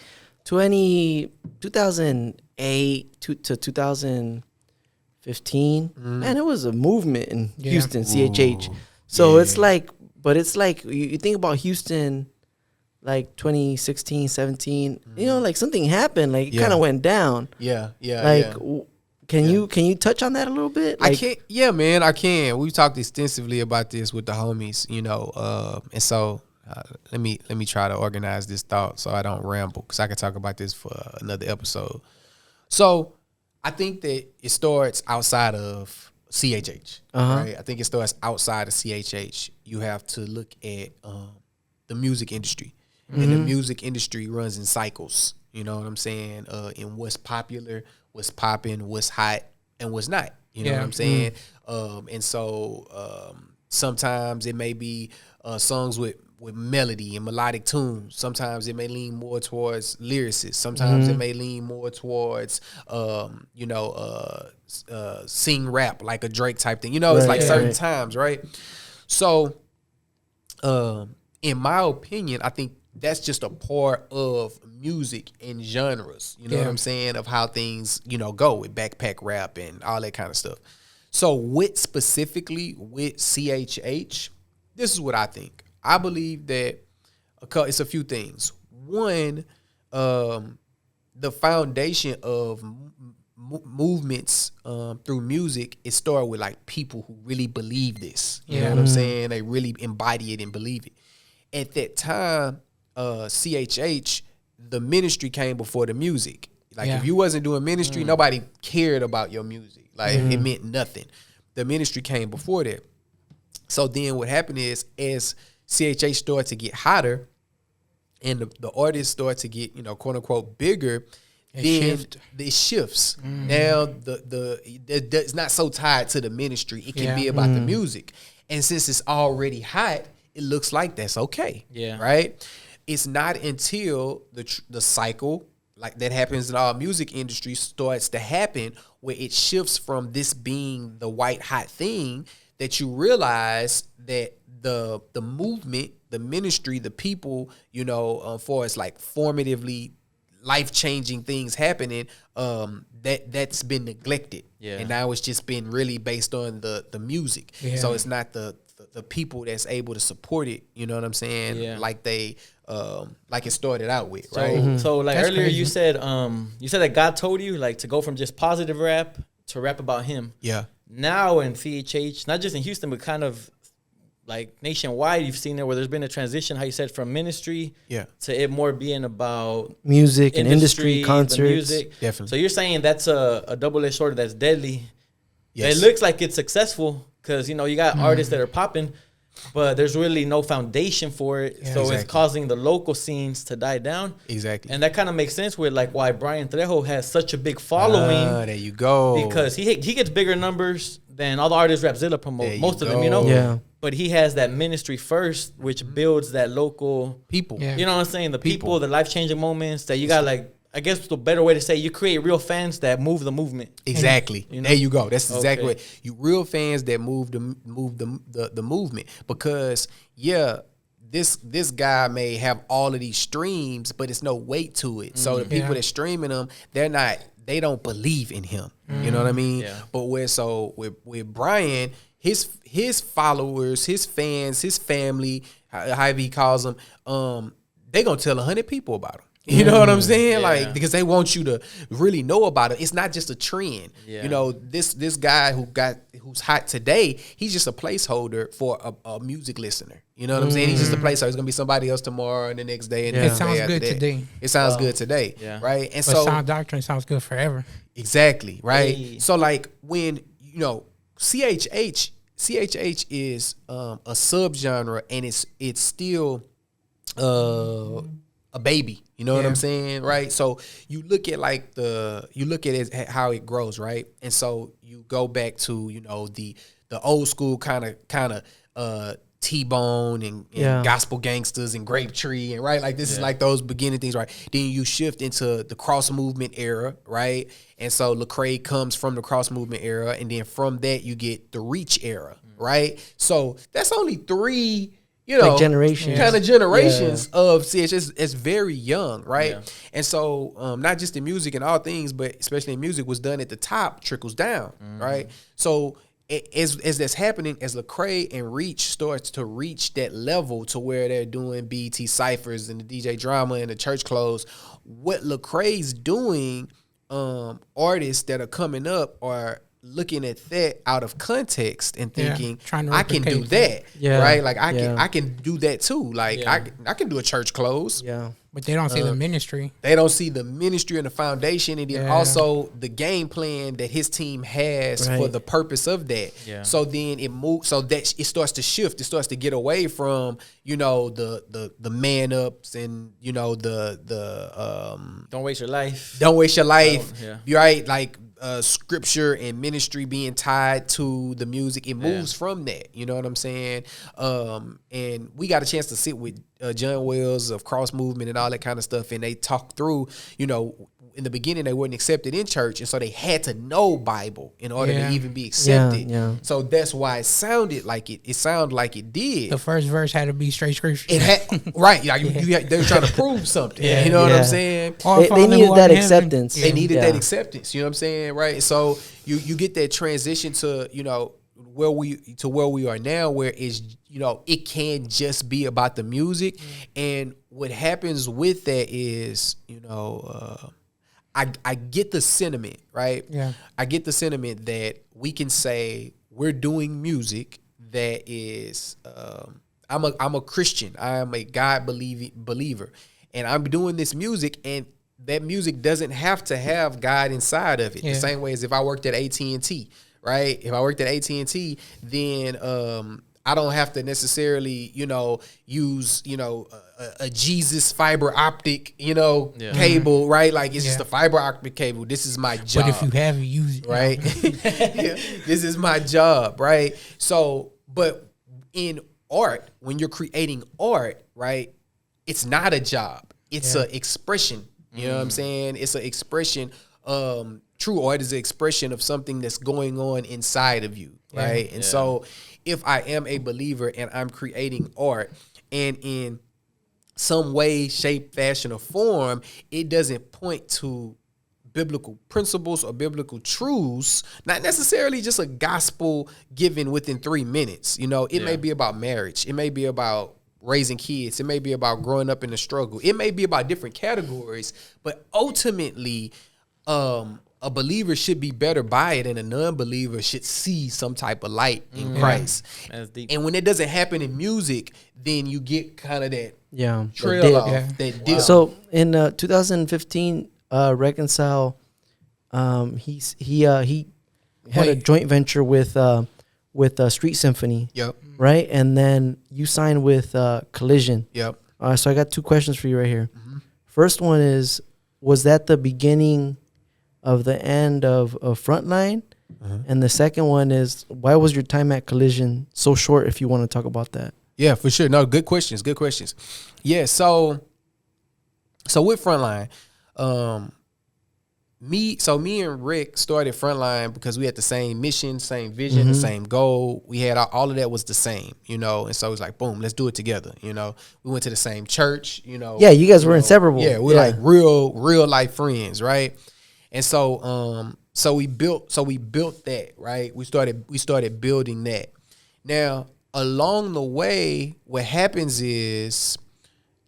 Speaker 4: 2008 to 2015. Man, it was a movement in Houston, CHH. So it's like, but it's like you think about Houston, like 2016, 17. You know, like something happened. Like it kind of went down. Can you touch on that a little bit? Like,
Speaker 2: I can't. Yeah, man, I can. We've talked extensively about this with the homies, and so let me try to organize this thought so I don't ramble because I could talk about this for another episode. So I think that it starts outside of CHH, right? I think it starts outside of CHH. You have to look at the music industry, and the music industry runs in cycles. You know what I'm saying? In what's popular, what's popping, what's hot, and what's not. You know what I'm saying? And so sometimes it may be songs with melody and melodic tunes. Sometimes it may lean more towards lyricists. Sometimes it may lean more towards, sing rap, like a Drake type thing. It's like certain times, right? So, in my opinion, I think that's just a part of music and genres, you know what I'm saying, of how things, go with backpack rap and all that kind of stuff. So specifically with CHH, this is what I think. I believe that it's a few things. One, the foundation of movements through music, it started with like people who really believe this. You know what I'm saying? They really embody it and believe it. At that time, CHH, the ministry came before the music. Like if you wasn't doing ministry, nobody cared about your music. Like it meant nothing. The ministry came before that. So then what happened is as CHH started to get hotter and the artists start to get, quote unquote bigger, it shifts. Now it's not so tied to the ministry. It can be about the music. And since it's already hot, it looks like that's okay. Yeah. Right? It's not until the cycle like that happens in our music industry starts to happen where it shifts from this being the white hot thing that you realize that the movement, the ministry, the people, for it's like formatively life-changing things happening, that's been neglected. Yeah. And now it's just been really based on the music. Yeah. So it's not the people that's able to support it, you know what I'm saying? Yeah. Like they like it started out with, right?
Speaker 3: So like that's earlier crazy. You said that God told you like to go from just positive rap to rap about him.
Speaker 2: Yeah.
Speaker 3: Now in CHH, not just in Houston, but kind of like nationwide, you've seen it where there's been a transition, how you said, from ministry to it more being about
Speaker 4: music and industry, concerts.
Speaker 3: Music.
Speaker 2: Definitely.
Speaker 3: So you're saying that's a double-edged sword that's deadly.
Speaker 2: Yes.
Speaker 3: It looks like it's successful because, you know, you got artists that are popping, but there's really no foundation for it.
Speaker 1: Yeah,
Speaker 3: so it's causing the local scenes to die down.
Speaker 2: Exactly.
Speaker 3: And that kind of makes sense with like why Brian Trejo has such a big following.
Speaker 2: There you go.
Speaker 3: Because he gets bigger numbers than all the artists Rapzilla promote. Most of them, you
Speaker 2: go.
Speaker 3: know?
Speaker 4: Yeah.
Speaker 3: But he has that ministry first, which builds that local
Speaker 2: people.
Speaker 1: Yeah.
Speaker 3: You know what I'm saying? The people the life-changing moments that you got, like, I guess the better way to say, you create real fans that move the movement.
Speaker 2: Exactly.
Speaker 3: You know?
Speaker 2: There you go. That's exactly what you real fans that move the movement. Because this guy may have all of these streams, but it's no weight to it. So the people that streaming him, they don't believe in him. You know what I mean?
Speaker 3: Yeah.
Speaker 2: But with Brian, his followers, his fans, his family, however he calls them, they gonna tell 100 people about him. You know what I'm saying?
Speaker 3: Yeah.
Speaker 2: Like, because they want you to really know about it. It's not just a trend.
Speaker 3: Yeah.
Speaker 2: You know, this guy who's hot today, he's just a placeholder for a music listener. You know what I'm saying? He's just a placeholder. It's gonna be somebody else tomorrow and the next day. And the
Speaker 1: It
Speaker 2: next day
Speaker 1: sounds
Speaker 2: after
Speaker 1: good
Speaker 2: that.
Speaker 1: today.
Speaker 2: It sounds good today.
Speaker 3: Yeah.
Speaker 2: Right? And
Speaker 1: But
Speaker 2: so
Speaker 1: sound doctrine sounds good forever.
Speaker 2: exactly, right?
Speaker 3: Hey.
Speaker 2: So like when, you know, CHH is a subgenre, and it's still a baby. You know what I'm saying, right? So you look at it how it grows, right? And so you go back to, you know, the old school kind of T-Bone and Gospel Gangsters and Grape Tree, and right, like this is like those beginning things, right? Then you shift into the cross movement era, right? And so Lecrae comes from the cross movement era, and then from that you get the Reach era, right? So that's only 3. You know,
Speaker 4: like generations.
Speaker 2: Kind of generations of CHH. It's very young, right?
Speaker 3: Yeah.
Speaker 2: And so, not just in music and all things, but especially in music, was done at the top, trickles down, right? So, as that's happening, as Lecrae and Reach starts to reach that level to where they're doing BET Cyphers and the DJ Drama and the church clothes, what Lecrae's doing, artists that are coming up are looking at that out of context and thinking,
Speaker 1: trying to
Speaker 2: I can do
Speaker 1: replicate
Speaker 2: that, right? Like I can do that too. Like I can do a church close.
Speaker 4: Yeah.
Speaker 1: But they don't see the ministry.
Speaker 2: They don't see the ministry and the foundation, and then also the game plan that his team has for the purpose of that.
Speaker 3: Yeah.
Speaker 2: So then it moves, so that it starts to shift. It starts to get away from, you know, the man ups and, you know, the
Speaker 3: Don't waste your life.
Speaker 2: don't waste your life.
Speaker 3: Yeah.
Speaker 2: You're right, like scripture and ministry being tied to the music. It moves from that. You know what I'm saying? And we got a chance to sit with John Wells of Cross Movement and all that kind of stuff, and they talked through, you know, in the beginning they weren't accepted in church, and so they had to know Bible in order to even be accepted.
Speaker 4: Yeah.
Speaker 2: So that's why it sounded like it. It sounded like it did.
Speaker 1: The first verse had to be straight scripture.
Speaker 2: It had right. Like they were trying to prove something. You know what I'm saying?
Speaker 4: They needed that acceptance.
Speaker 2: They needed that acceptance. You know what I'm saying? Right. So you get that transition to, you know, where we are now, where it's, you know, it can just be about the music. And what happens with that is, you know, I get the sentiment, right?
Speaker 1: Yeah.
Speaker 2: I get the sentiment that we can say we're doing music that is, I'm a Christian. I am a God believer, and I'm doing this music, and that music doesn't have to have God inside of it. The same way as if I worked at AT&T, right? If I worked at AT&T, then I don't have to necessarily, you know, use, you know, a Jesus fiber optic, you know, cable, right? Like it's just a fiber optic cable. This is my job.
Speaker 1: But if you have it, use it.
Speaker 2: Right? This is my job, right? So, but in art, when you're creating art, right, it's not a job. It's an expression. You know what I'm saying? It's an expression. True art is an expression of something that's going on inside of you, right? And so if I am a believer and I'm creating art, and in some way, shape, fashion, or form, it doesn't point to biblical principles or biblical truths, not necessarily just a gospel given within 3 minutes. You know, it may be about marriage. It may be about raising kids. It may be about growing up in the struggle. It may be about different categories, but ultimately, a a believer should be better by it, and a non-believer should see some type of light in Christ.
Speaker 3: That's deep.
Speaker 2: And when it doesn't happen in music, then you get kind of that trail
Speaker 4: dip.
Speaker 2: off, that dip.
Speaker 4: So in 2015, Reconcile, he had a joint venture with Street Symphony.
Speaker 2: Yep.
Speaker 4: Right, and then you signed with Collision.
Speaker 2: Yep.
Speaker 4: So I got 2 questions for you right here. First one is, was that the beginning of the end of Frontline? And the second one is, why was your time at Collision so short, if you want to talk about that?
Speaker 2: Yeah, for sure. No, good questions. Yeah, so with Frontline, me and Rick started Frontline because we had the same mission, same vision, the same goal. We had all of that was the same, you know. And so it's like, boom, let's do it together, you know. We went to the same church, you know.
Speaker 4: Yeah, you guys were inseparable.
Speaker 2: Yeah, we're like real life friends, right? And so we built that, right? We started building that. Now, along the way, what happens is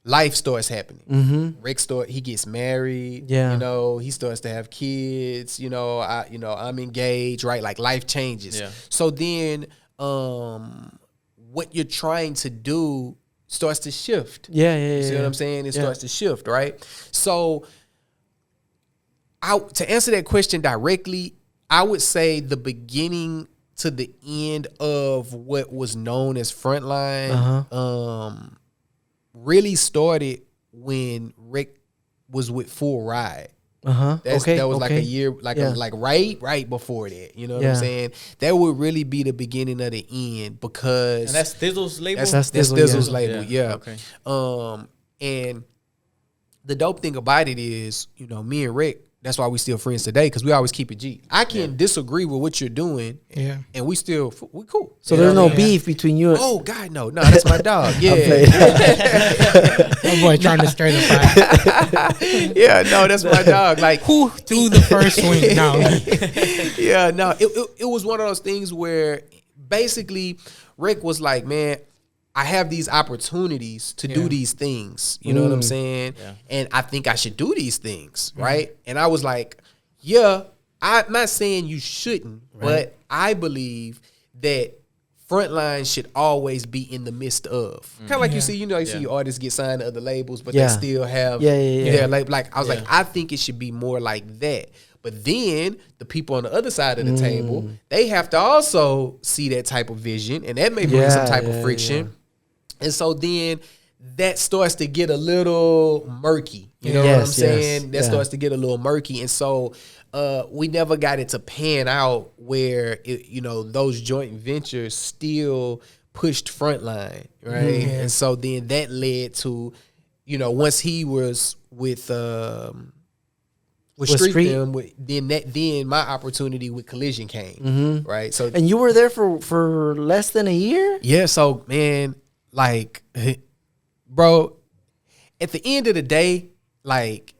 Speaker 2: life starts happening. Rick he gets married.
Speaker 4: Yeah.
Speaker 2: You know, he starts to have kids. You know, I'm engaged, right? Like life changes.
Speaker 3: Yeah.
Speaker 2: So then, what you're trying to do starts to shift.
Speaker 4: Yeah.
Speaker 2: You see what I'm saying? It starts to shift, right? So, to answer that question directly, I would say the beginning to the end of what was known as Frontline, really started when Rick was with Full Ride. That was like a year, like right before that. You know what I'm saying? That would really be the beginning of the end, because
Speaker 3: And that's Thizzle's label.
Speaker 2: that's Thizzle's label. Yeah.
Speaker 3: Okay.
Speaker 2: And the dope thing about it is, you know, me and Rick, that's why we still friends today, because we always keep it G. I can disagree with what you're doing, and we cool.
Speaker 4: So there's no beef between you and...
Speaker 2: Oh, God, no. No, that's my dog. Yeah.
Speaker 1: My boy trying to stir the fire.
Speaker 2: Yeah, no, that's my dog. Like,
Speaker 1: Who threw the first swing? No.
Speaker 2: Yeah, no. It was one of those things where basically Rick was like, man, I have these opportunities to do these things. You know what I'm saying?
Speaker 3: Yeah.
Speaker 2: And I think I should do these things, right? And I was like, yeah, I'm not saying you shouldn't, but I believe that Frontline should always be in the midst of. Kind of like you see, you see artists get signed to other labels, but they still have their label. Like, I was like, I think it should be more like that. But then the people on the other side of the table, they have to also see that type of vision, and that may bring some type of friction. And so then that starts to get a little murky. You know what I'm saying? That starts to get a little murky. And so we never got it to pan out where, those joint ventures still pushed Frontline, right? And so then that led to, once he was with Street Them, then my opportunity with Collision came, right? So,
Speaker 4: and you were there for less than a year?
Speaker 2: Yeah, so man, like, bro, at the end of the day, like,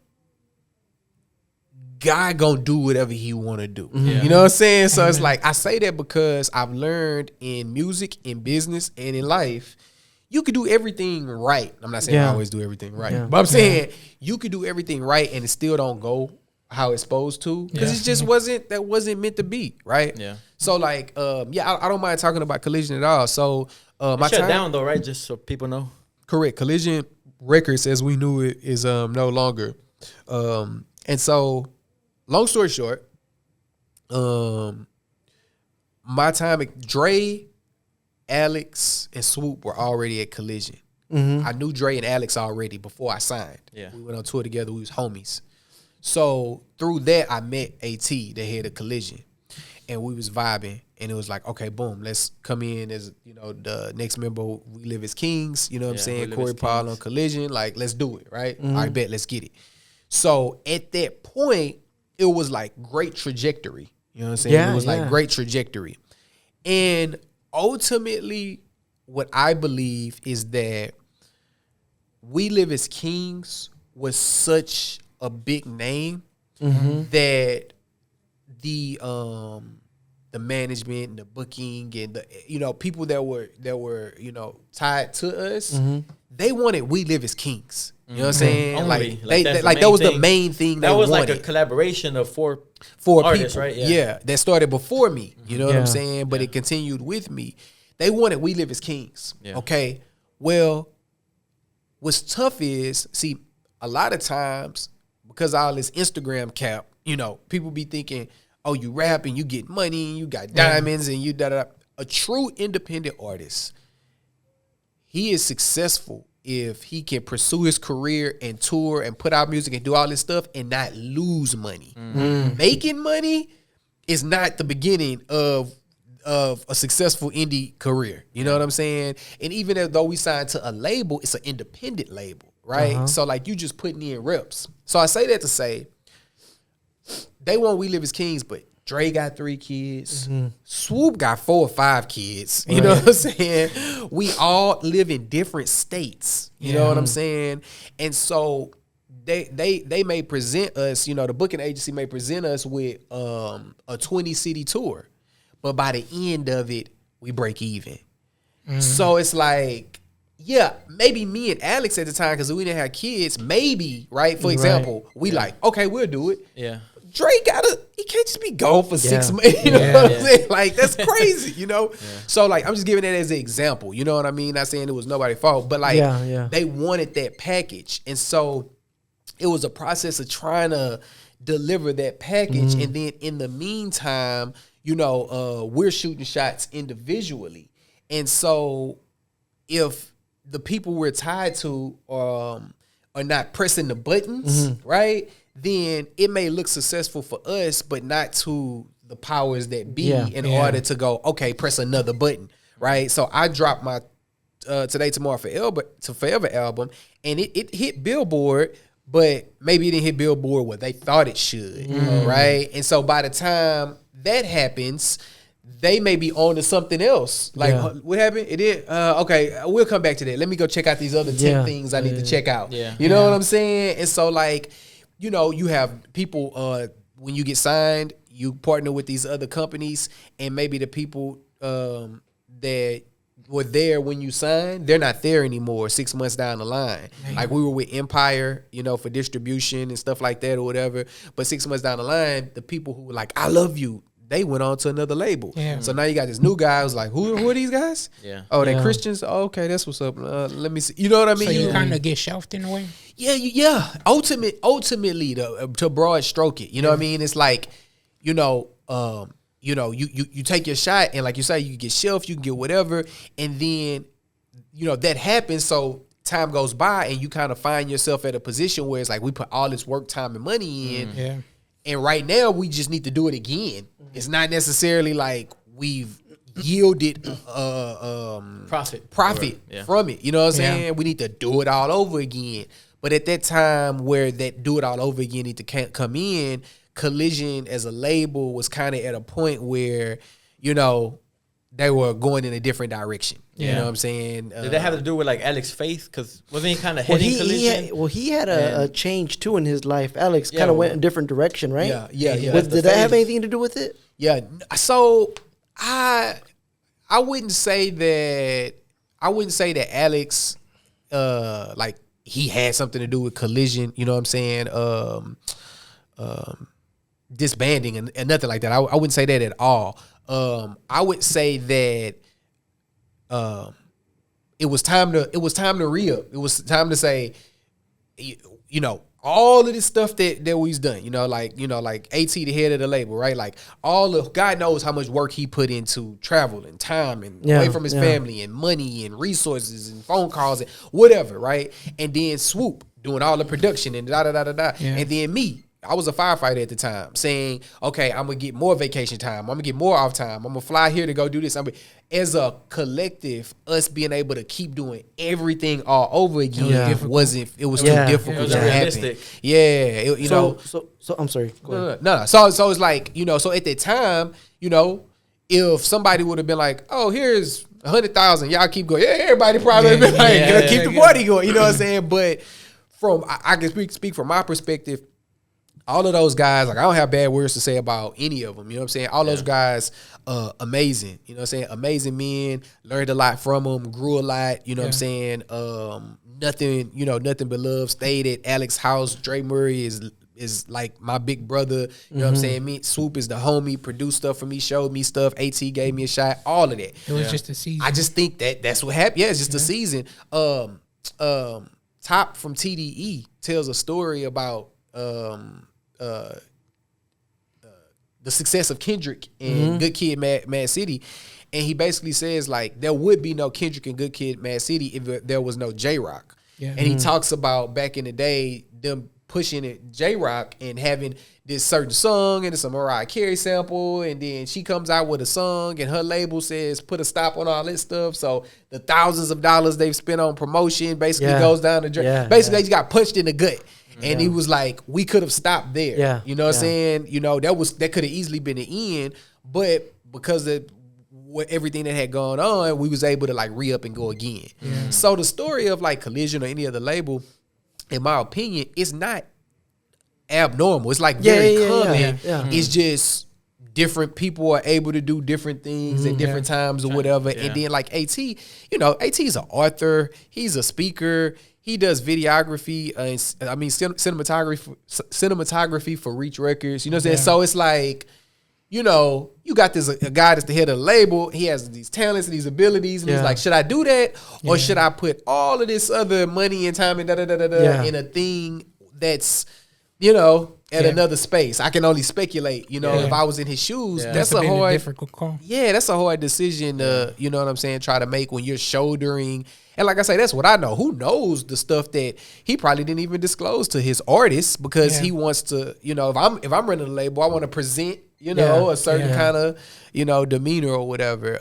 Speaker 2: God gonna do whatever he want to do. You know what I'm saying? So it's like, I say that because I've learned in music, in business, and in life, you could do everything right. I'm not saying I always do everything right, but I'm saying you could do everything right and it still don't go how it's supposed to, because it just wasn't meant to be, right? Yeah. So like, I don't mind talking about Collision at all. So my
Speaker 3: shut down though, right? Just so people know.
Speaker 2: Correct. Collision Records, as we knew it, is no longer. And so, long story short, my time at Dre, Alex, and Swoop were already at Collision. I knew Dre and Alex already before I signed. Yeah. We went on tour together. We was homies. So through that, I met AT, the head of Collision, and we was vibing. And it was like, okay, boom, let's come in as, the next member. We Live as Kings, you know what I'm saying? Corey Paul on Collision, like, let's do it, right? I bet, let's get it. So at that point, it was like great trajectory. You know what I'm saying? It was like great trajectory. And ultimately, what I believe is that We Live as Kings was such a big name that the the management and the booking and the, you know, people that were, you know, tied to us, they wanted We Live as Kings. You know what I'm saying?
Speaker 3: Only.
Speaker 2: That was the main thing
Speaker 3: that was
Speaker 2: wanted.
Speaker 3: like a collaboration of four artists,
Speaker 2: people,
Speaker 3: right?
Speaker 2: Yeah, that started before me. You know what I'm
Speaker 4: Yeah.
Speaker 2: saying? But it continued with me. They wanted We Live as Kings.
Speaker 3: Yeah.
Speaker 2: Okay. Well, what's tough is, see, a lot of times, because all this Instagram cap, you know, people be thinking, oh, you rap and you get money and you got diamonds and you da-da-da. A true independent artist, he is successful if he can pursue his career and tour and put out music and do all this stuff and not lose money. Making money is not the beginning of a successful indie career. You know what I'm saying? And even though we signed to a label, it's an independent label, right? So like you just putting in reps. So I say that to say, they want We Live as Kings, but Dre got 3 kids. Swoop got 4 or 5 kids. You know what I'm saying? We all live in different states. You know what I'm saying? And so they may present us, you know, the booking agency may present us with a 20-city tour. But by the end of it, we break even. So it's like, yeah, maybe me and Alex at the time, because we didn't have kids, maybe, right? For example, we like, okay, we'll do it.
Speaker 3: Yeah.
Speaker 2: Dre he can't just be gone for 6 months. You know what I'm saying? Like, that's crazy, you know? So, like, I'm just giving that as an example. You know what I mean? Not saying it was nobody's fault, but, like, they wanted that package. And so it was a process of trying to deliver that package. And then in the meantime, you know, we're shooting shots individually. And so if the people we're tied to are not pressing the buttons, right, then it may look successful for us, but not to the powers that be in order to go, okay, press another button, right? So I dropped my Today, Tomorrow, Forever album, and it hit Billboard, but maybe it didn't hit Billboard what they thought it should, right? And so by the time that happens, they may be on to something else. Like, what happened? It did? Okay, we'll come back to that. Let me go check out these other 10 things I need to check out. You know what I'm saying? And so, like, you know, you have people, when you get signed, you partner with these other companies, and maybe the people that were there when you signed, they're not there anymore 6 months down the line. Like, we were with Empire, you know, for distribution and stuff like that or whatever. But 6 months down the line, the people who were like, I love you, they went on to another label. So now you got this new guy who's like, who are these guys? Oh, they Christians? Oh, okay, that's what's up. Let me see. You know what I mean?
Speaker 1: So you kind of get shelved in a way?
Speaker 2: Yeah. Ultimately, to broad stroke it, you know what I mean? It's like, you know, you take your shot, and like you say, you can get shelved, you can get whatever, and then, you know, that happens. So time goes by, and you kind of find yourself at a position where it's like, we put all this work, time, and money in. And right now, we just need to do it again. It's not necessarily like we've yielded profit from it. You know what I'm saying? We need to do it all over again. But at that time where that do it all over again need to come in, Collision as a label was kind of at a point where, you know, they were going in a different direction. You know what I'm saying?
Speaker 3: Did that have to do with like Alex Faith? Because wasn't he kind of heading Collision?
Speaker 4: He had a change too in his life. Alex kind of went in a different direction, right?
Speaker 2: Yeah.
Speaker 4: Did that have anything to do with it?
Speaker 2: Yeah. So I wouldn't say that Alex like he had something to do with Collision. You know what I'm saying? Disbanding and nothing like that. I wouldn't say that at all. I would say that it was time to re-up. It was time to say, you know, all of this stuff that we've done, like AT, the head of the label, right? Like God knows how much work he put into travel and time and away from his family and money and resources and phone calls and whatever, right? And then Swoop doing all the production and da-da-da-da-da. And then me, I was a firefighter at the time, saying, okay, I'm going to get more vacation time. I'm going to get more off time. I'm going to fly here to go do this. As a collective, us being able to keep doing everything all over again, it was too difficult to happen. Yeah.
Speaker 4: So I'm sorry. Go ahead.
Speaker 2: No. So it's like, so at that time, if somebody would have been like, oh, here's 100,000, y'all keep going. Yeah, everybody probably would have been like, keep the party going. You know what I'm saying? But I can speak from my perspective. all of those guys, like I don't have bad words to say about any of them. You know what I'm saying? All those guys, amazing. You know what I'm saying? Amazing men. Learned a lot from them. Grew a lot. You know what I'm saying? Nothing but love. Stayed at Alex's house. Dre Murray is like my big brother. You know what I'm saying? Me, Swoop is the homie. Produced stuff for me. Showed me stuff. AT gave me a shot. All of that.
Speaker 1: It was just a season.
Speaker 2: I just think that's what happened. Yeah, it's just a season. Top from TDE tells a story about the success of Kendrick and Good Kid, Mad City, and he basically says like there would be no Kendrick and Good Kid, Mad City if there was no J-Rock. Yeah. And he talks about back in the day them pushing it J-Rock and having this certain song and it's a Mariah Carey sample, and then she comes out with a song and her label says put a stop on all this stuff. So the thousands of dollars they've spent on promotion basically goes down the drain. Basically, they just got punched in the gut. And he was like, we could have stopped there.
Speaker 4: Yeah.
Speaker 2: You know what I'm saying? You know, that could have easily been the end, but because of everything that had gone on, we was able to like re-up and go again. Yeah. So the story of like Collision or any other label, in my opinion, is not abnormal. It's like very common. Yeah. It's just different people are able to do different things at different times or whatever. Yeah. And then like AT, you know, AT is an author. He's a speaker. He does videography, cinematography for Reach Records. You know what I'm saying? So it's like, you know, you got this a guy that's the head of the label. He has these talents and these abilities, and he's like, should I do that, or should I put all of this other money and time and in a thing that's, you know, at another space? I can only speculate. You know, if I was in his shoes, that's a hard,
Speaker 1: difficult call.
Speaker 2: Yeah, that's a hard decision to, you know what I'm saying, try to make when you're shouldering. And like I say, that's what I know. Who knows the stuff that he probably didn't even disclose to his artists because he wants to, you know, if I'm running a label, I want to present, you know, a certain kind of, you know, demeanor or whatever.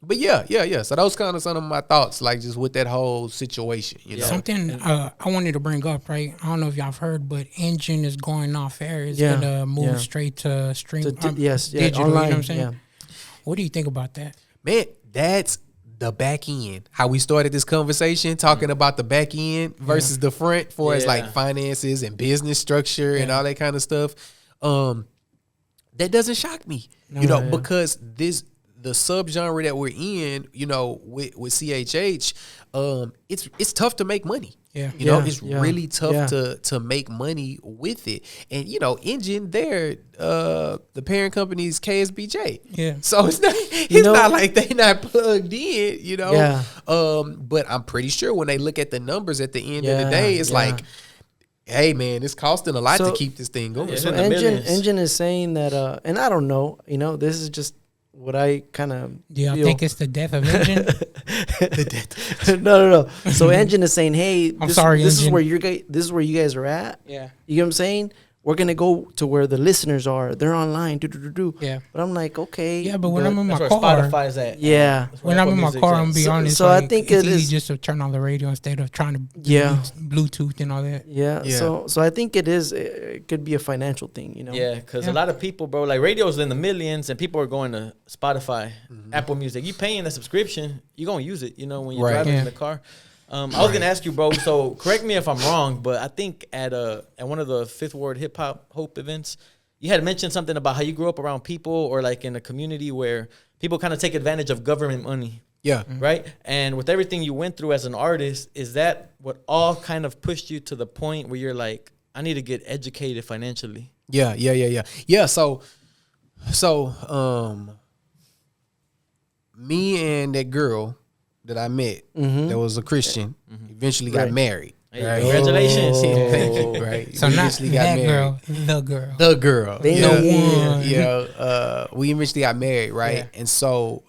Speaker 2: But yeah. So those kind of some of my thoughts, like just with that whole situation, you know.
Speaker 1: Something I wanted to bring up, right? I don't know if y'all have heard, but Engine is going off air. It's gonna move straight to stream. Digital,
Speaker 4: online,
Speaker 1: you know what I'm saying? Yeah. What do you think about that?
Speaker 2: Man, that's the back end. How we started this conversation talking about the back end versus the front for as like finances and business structure and all that kind of stuff. That doesn't shock me, you know, because the subgenre that we're in, you know, with CHH, it's tough to make money. Yeah. You know, it's really tough to make money with it. And, you know, Engine there, the parent company's KSBJ. Yeah. So it's not like they not plugged in, you know. Yeah. But I'm pretty sure when they look at the numbers at the end of the day, it's like, hey man, it's costing a lot to keep this thing going.
Speaker 4: So Engine is saying that, and I don't know, you know, this is just what I kind of
Speaker 1: I think it's the death of Engine.
Speaker 2: The death.
Speaker 4: No. So Engine is saying, hey, this is where you guys are at.
Speaker 1: Yeah.
Speaker 4: You know what I'm saying? We're gonna go to where the listeners are. They're online.
Speaker 1: Yeah.
Speaker 4: But I'm like, okay.
Speaker 1: Yeah, but when I'm in my car,
Speaker 3: Spotify's at.
Speaker 4: Yeah.
Speaker 1: When I'm in my car, I'm gonna be honest.
Speaker 4: So I think
Speaker 1: it's easy just to turn on the radio instead of trying to Bluetooth and all that.
Speaker 4: Yeah. So I think it could be a financial thing, you know.
Speaker 3: Yeah, because a lot of people, bro, like radio's in the millions, and people are going to Spotify, Apple Music. You paying a subscription, you gonna use it, you know, when you're driving in the car. I was gonna ask you, bro. So correct me if I'm wrong, but I think at one of the Fifth Ward Hip Hop Hope events, you had mentioned something about how you grew up around people or like in a community where people kind of take advantage of government money.
Speaker 2: Yeah.
Speaker 3: Right. And with everything you went through as an artist, is that what all kind of pushed you to the point where you're like, I need to get educated financially?
Speaker 2: Yeah. So, me and that girl that I met that was a Christian eventually got married.
Speaker 3: Hey, right? Congratulations.
Speaker 2: Thank you. Right.
Speaker 1: So
Speaker 2: we
Speaker 1: not that girl, the girl.
Speaker 2: We eventually got married, right? Yeah. And so,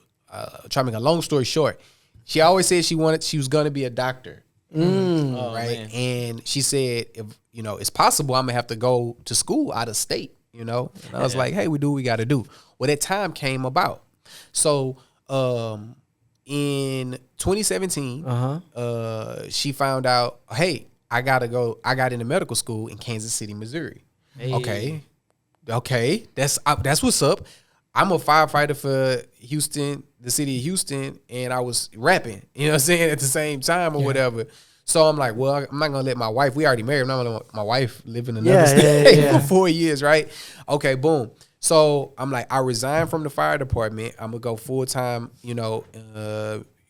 Speaker 2: trying to make a long story short, she always said she was going to be a doctor. Right. Man. And she said, if you know, it's possible I'm gonna have to go to school out of state, you know? And I was like, hey, we do what we got to do. Well, that time came about. So, in 2017, she found out, hey, I got into medical school in Kansas City, Missouri. Hey. Okay, that's what's up. I'm a firefighter for Houston, the city of Houston, and I was rapping, you know what I'm saying, at the same time or whatever. So I'm like, well, I'm not gonna let my wife. We already married. I'm not gonna let my wife live in another state for 4 years, right? Okay, boom. So I'm like, I resigned from the fire department. I'm gonna go full time,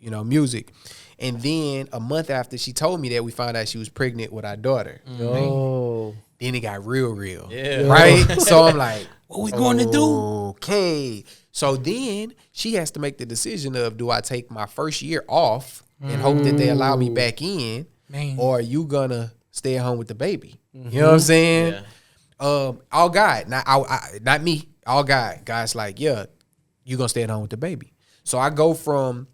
Speaker 2: music. And then a month after she told me that, we found out she was pregnant with our daughter.
Speaker 4: Oh.
Speaker 2: Then it got real.
Speaker 3: Yeah.
Speaker 2: Right? So I'm like,
Speaker 1: what we going to do?
Speaker 2: Okay. So then she has to make the decision of, do I take my first year off and hope that they allow me back in, or are you gonna stay at home with the baby? You know what I'm saying? Yeah. All God, not me. All God. God's like, yeah, you gonna stay at home with the baby. So I go from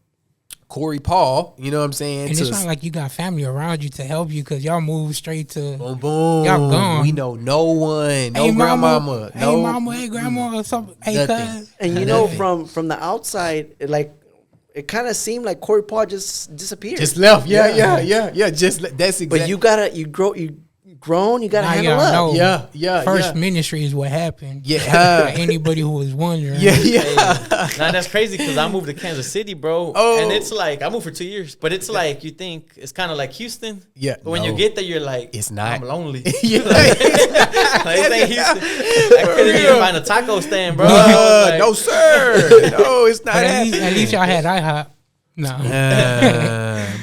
Speaker 2: Corey Paul, you know what I'm saying?
Speaker 1: And it's not like you got family around you to help you, because y'all move straight to
Speaker 2: boom, boom.
Speaker 1: Y'all gone.
Speaker 2: We know no one, no
Speaker 1: hey,
Speaker 2: grandmama,
Speaker 1: hey mama, hey grandma, or something. Hey cuz.
Speaker 4: And you know, from the outside, it kind of seemed like Corey Paul just disappeared.
Speaker 2: Just left. Yeah. Just that's exactly.
Speaker 4: But you grown, you gotta
Speaker 1: Now
Speaker 4: handle
Speaker 1: y'all
Speaker 4: up.
Speaker 1: know.
Speaker 2: Yeah.
Speaker 1: First ministry is what happened.
Speaker 2: Yeah.
Speaker 1: For anybody who was wondering.
Speaker 2: Yeah.
Speaker 3: Now that's crazy, because I moved to Kansas City, bro.
Speaker 2: Oh.
Speaker 3: And it's like, I moved for 2 years, but it's like, you think it's kind of like Houston.
Speaker 2: Yeah.
Speaker 3: But when you get there, you're like,
Speaker 2: it's not.
Speaker 3: I'm lonely.
Speaker 2: Yeah.
Speaker 3: Like, it ain't Houston. I couldn't even find a taco stand, bro. Like,
Speaker 2: no, sir. No, it's not.
Speaker 1: But at least y'all had IHOP. No.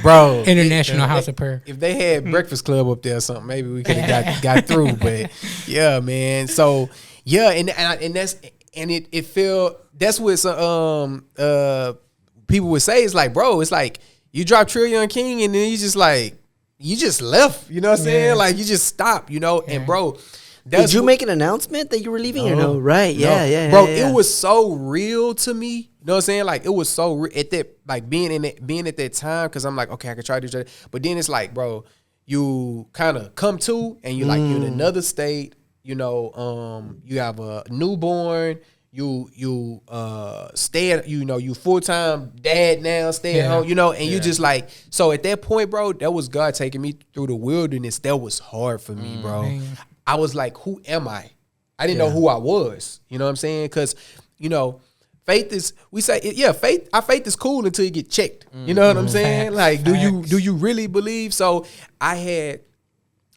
Speaker 2: Bro.
Speaker 1: International House of Prayer.
Speaker 2: If they had Breakfast Club up there or something, maybe we could have got through. But yeah, man. So yeah, and it feel that's what some people would say. It's like, bro, it's like you drop Trillion King and then you just left. You know what I'm saying? Like you just stop. And bro.
Speaker 4: Did you make an announcement that you were leaving or no? Right.
Speaker 2: No.
Speaker 4: Yeah.
Speaker 2: Bro, it was so real to me. You know what I'm saying? Like it was so real at that, like being at that time, because I'm like, okay, I could try to do that. But then it's like, bro, you kind of come to and you're like, you're in another state, you have a newborn, you stay at, you full-time dad now, stay at home, and you just like, so at that point, bro, that was God taking me through the wilderness. That was hard for me, bro. Man. I was like, who am I? I didn't know who I was. You know what I'm saying? Because, faith is, we say, faith, our faith is cool until you get checked. You know what I'm saying? Like, do you really believe? So I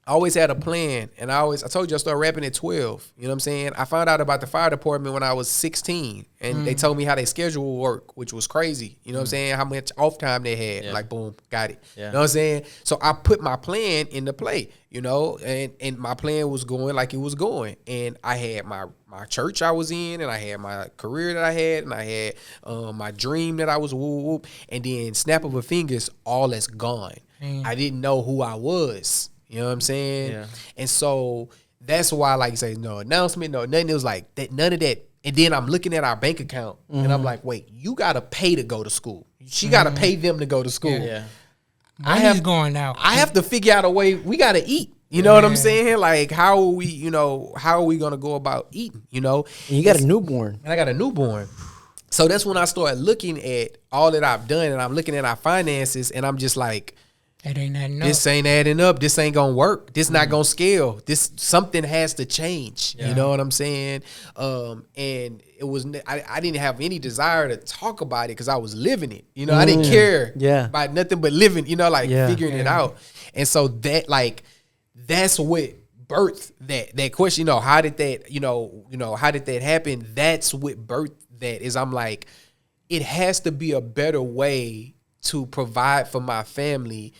Speaker 2: always had a plan, and I told you I started rapping at 12. You know what I'm saying? I found out about the fire department when I was 16, and they told me how their schedule work, which was crazy. You know what I'm saying? How much off time they had. Like, boom, got it. Yeah. You know what I'm saying? So I put my plan into play, and my plan was going like it was going. And I had my church I was in, and I had my career that I had, and I had my dream that I was whoop, and then snap of a fingers, all that's gone. I didn't know who I was. You know what I'm saying? Yeah. And so that's why, like you say, no announcement, no nothing. It was like that, none of that. And then I'm looking at our bank account, and I'm like, wait, you gotta pay to go to school. She gotta pay them to go to school.
Speaker 1: Yeah. Money's going out.
Speaker 2: I have to figure out a way. We gotta eat. You know what I'm saying? Like, how are we gonna go about eating? And
Speaker 4: you got a newborn.
Speaker 2: And I got a newborn. So that's when I started looking at all that I've done, and I'm looking at our finances, and I'm just like,
Speaker 1: it ain't adding up.
Speaker 2: This ain't adding up. This ain't gonna work. This not gonna scale. Something has to change. Yeah. You know what I'm saying? And it was I didn't have any desire to talk about it because I was living it. I didn't care about nothing but living. Figuring it out. And so that's what birthed that question. How did that how did that happen? That's what birthed that. Is I'm like, it has to be a better way to provide for my family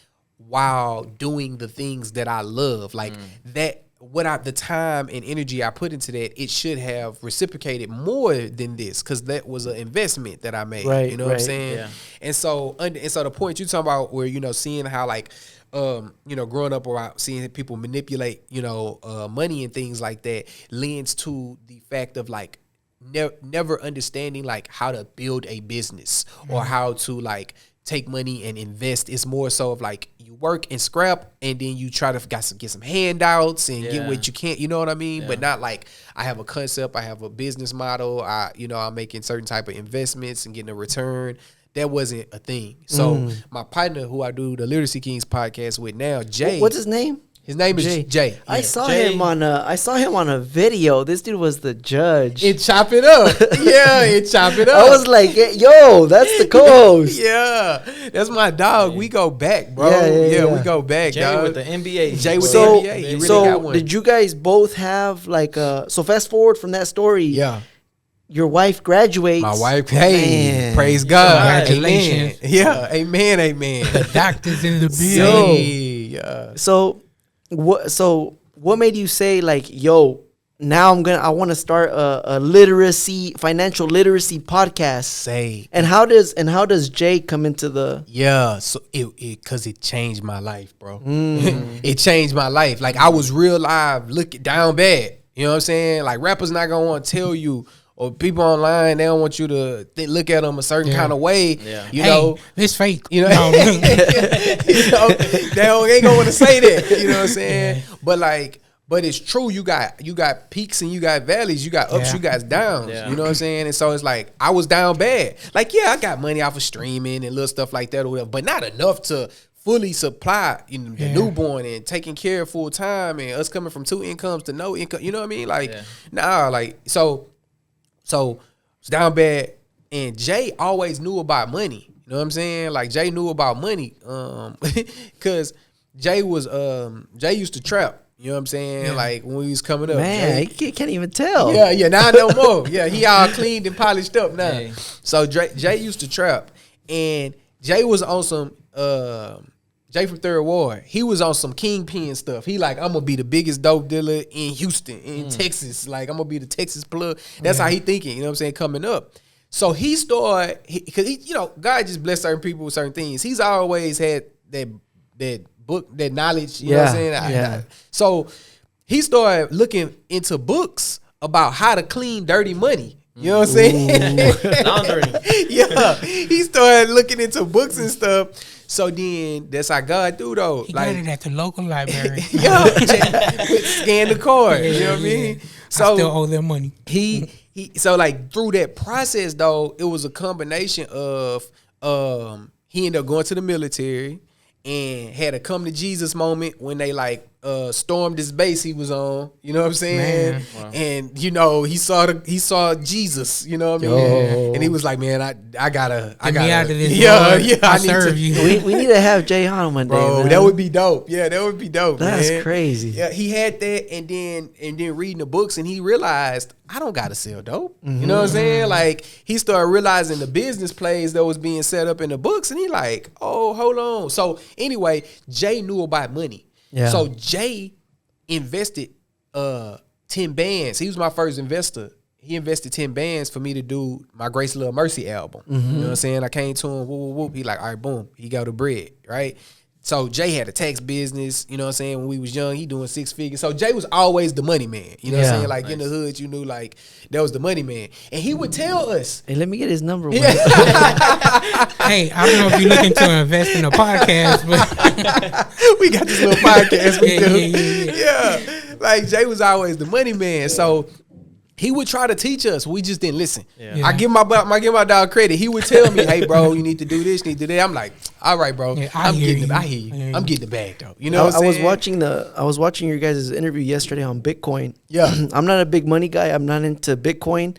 Speaker 2: while doing the things that I love. Like that, the time and energy I put into that, it should have reciprocated more than this, because that was an investment that I made. Right, you know what I'm saying? Yeah. And so the point you talking about where, seeing how growing up around seeing people manipulate, money and things like that lends to the fact of like never understanding like how to build a business or how to take money and invest. It's more so of like you work and scrap, and then you try to get some handouts and get what you can. You know what I mean? Yeah. But not like I have a concept, I have a business model. I'm making certain type of investments and getting a return. That wasn't a thing. So my partner, who I do the Literacy Kings podcast with now, Jay.
Speaker 4: What's his name?
Speaker 2: His name is Jay.
Speaker 4: I saw him on a video. This dude was the judge.
Speaker 2: It chop it up. Yeah, it chop it up.
Speaker 4: I was like, yo, that's the co-host.
Speaker 2: Yeah, that's my dog. We go back, bro. Yeah, we go back,
Speaker 3: Jay
Speaker 2: dog.
Speaker 3: with the NBA.
Speaker 2: Jay with the NBA. He really got one.
Speaker 4: Did you guys both have like so fast forward from that story?
Speaker 2: Yeah.
Speaker 4: Your wife graduates.
Speaker 2: My wife, hey,
Speaker 4: Man.
Speaker 2: praise God.
Speaker 1: Congratulations.
Speaker 2: Amen. Yeah, amen, amen.
Speaker 1: The doctor's in the building.
Speaker 2: Yeah.
Speaker 4: So what made you say like, yo, now I want to start a financial literacy podcast? And how does Jay come into the?
Speaker 2: Yeah, so cause it changed my life, bro. It changed my life. Like I was real live, looking down bad. You know what I'm saying? Like rappers not gonna want to tell you. Or people online, they don't want you to look at them a certain kind of way. Yeah. You know,
Speaker 1: it's fake.
Speaker 2: You know, they ain't gonna want to say that. You know what I'm saying? Yeah. But it's true. You got peaks and you got valleys. You got ups, you got downs. Yeah. You know what I'm saying? And so it's like I was down bad. Like I got money off of streaming and little stuff like that or whatever, but not enough to fully supply the newborn and taking care of full time and us coming from 2 incomes to no income. You know what I mean? Like So it's down bad, and Jay always knew about money. You know what I'm saying? Like Jay knew about money, cause Jay used to trap. You know what I'm saying? Yeah. Like when we was coming up,
Speaker 4: man,
Speaker 2: Jay,
Speaker 4: can't even tell.
Speaker 2: Yeah, now no more. Yeah, he all cleaned and polished up now. Hey. So Jay used to trap, and Jay was on some. Jay from Third Ward, he was on some kingpin stuff. He like, I'm gonna be the biggest dope dealer in Houston, in Texas. Like, I'm gonna be the Texas plug. That's how he thinking, you know what I'm saying, coming up. So he started, because he, you know, God just blessed certain people with certain things. He's always had that book, that knowledge, you know what I'm saying? So he started looking into books about how to clean dirty money. You know what I'm saying?
Speaker 3: Laundering.
Speaker 2: Yeah. He started looking into books and stuff. So then that's how God do though.
Speaker 1: He got it at the local library.
Speaker 2: Yeah. Scan the card. You know what I mean? So
Speaker 1: I still owe them money.
Speaker 2: So like through that process though, it was a combination of he ended up going to the military and had a come to Jesus moment when they like stormed this base he was on, you know what I'm saying? Wow. And you know, he saw Jesus, you know what I mean? And he was like, man, I gotta
Speaker 1: out of this.
Speaker 2: Yeah,
Speaker 1: I serve you.
Speaker 4: We need to have Jay on one day, man.
Speaker 2: That would be dope. Yeah, that would be dope.
Speaker 4: That's
Speaker 2: man.
Speaker 4: crazy.
Speaker 2: Yeah, he had that, and then reading the books, and he realized I don't gotta sell dope. You know what I'm saying? Like he started realizing the business plays that was being set up in the books, and he like, oh, hold on. So anyway, Jay knew about money. Yeah. So Jay invested 10 bands. He was my first investor. He invested 10 bands for me to do my Grace Love Mercy album. You know what I'm saying? I came to him, whoop, whoop, whoop. He like, all right, boom. He got the bread, right? So Jay had a tax business, you know what I'm saying? When we was young, he doing 6 figures. So Jay was always the money man. You know what I'm saying? Like in the hood, you knew like that was the money man. And he would tell us.
Speaker 4: Hey, let me get his number.
Speaker 1: Hey, I don't know if you're looking to invest in a podcast, but
Speaker 2: we got this little podcast we do. Yeah. Like Jay was always the money man. So he would try to teach us. We just didn't listen. Yeah. I give my dog credit. He would tell me, hey, bro, you need to do this, you need to do that. I'm like, all right, bro. Yeah, I hear you. I'm getting the bag, though. You know what I'm saying?
Speaker 4: I was watching your guys' interview yesterday on Bitcoin.
Speaker 2: Yeah.
Speaker 4: I'm not a big money guy. I'm not into Bitcoin.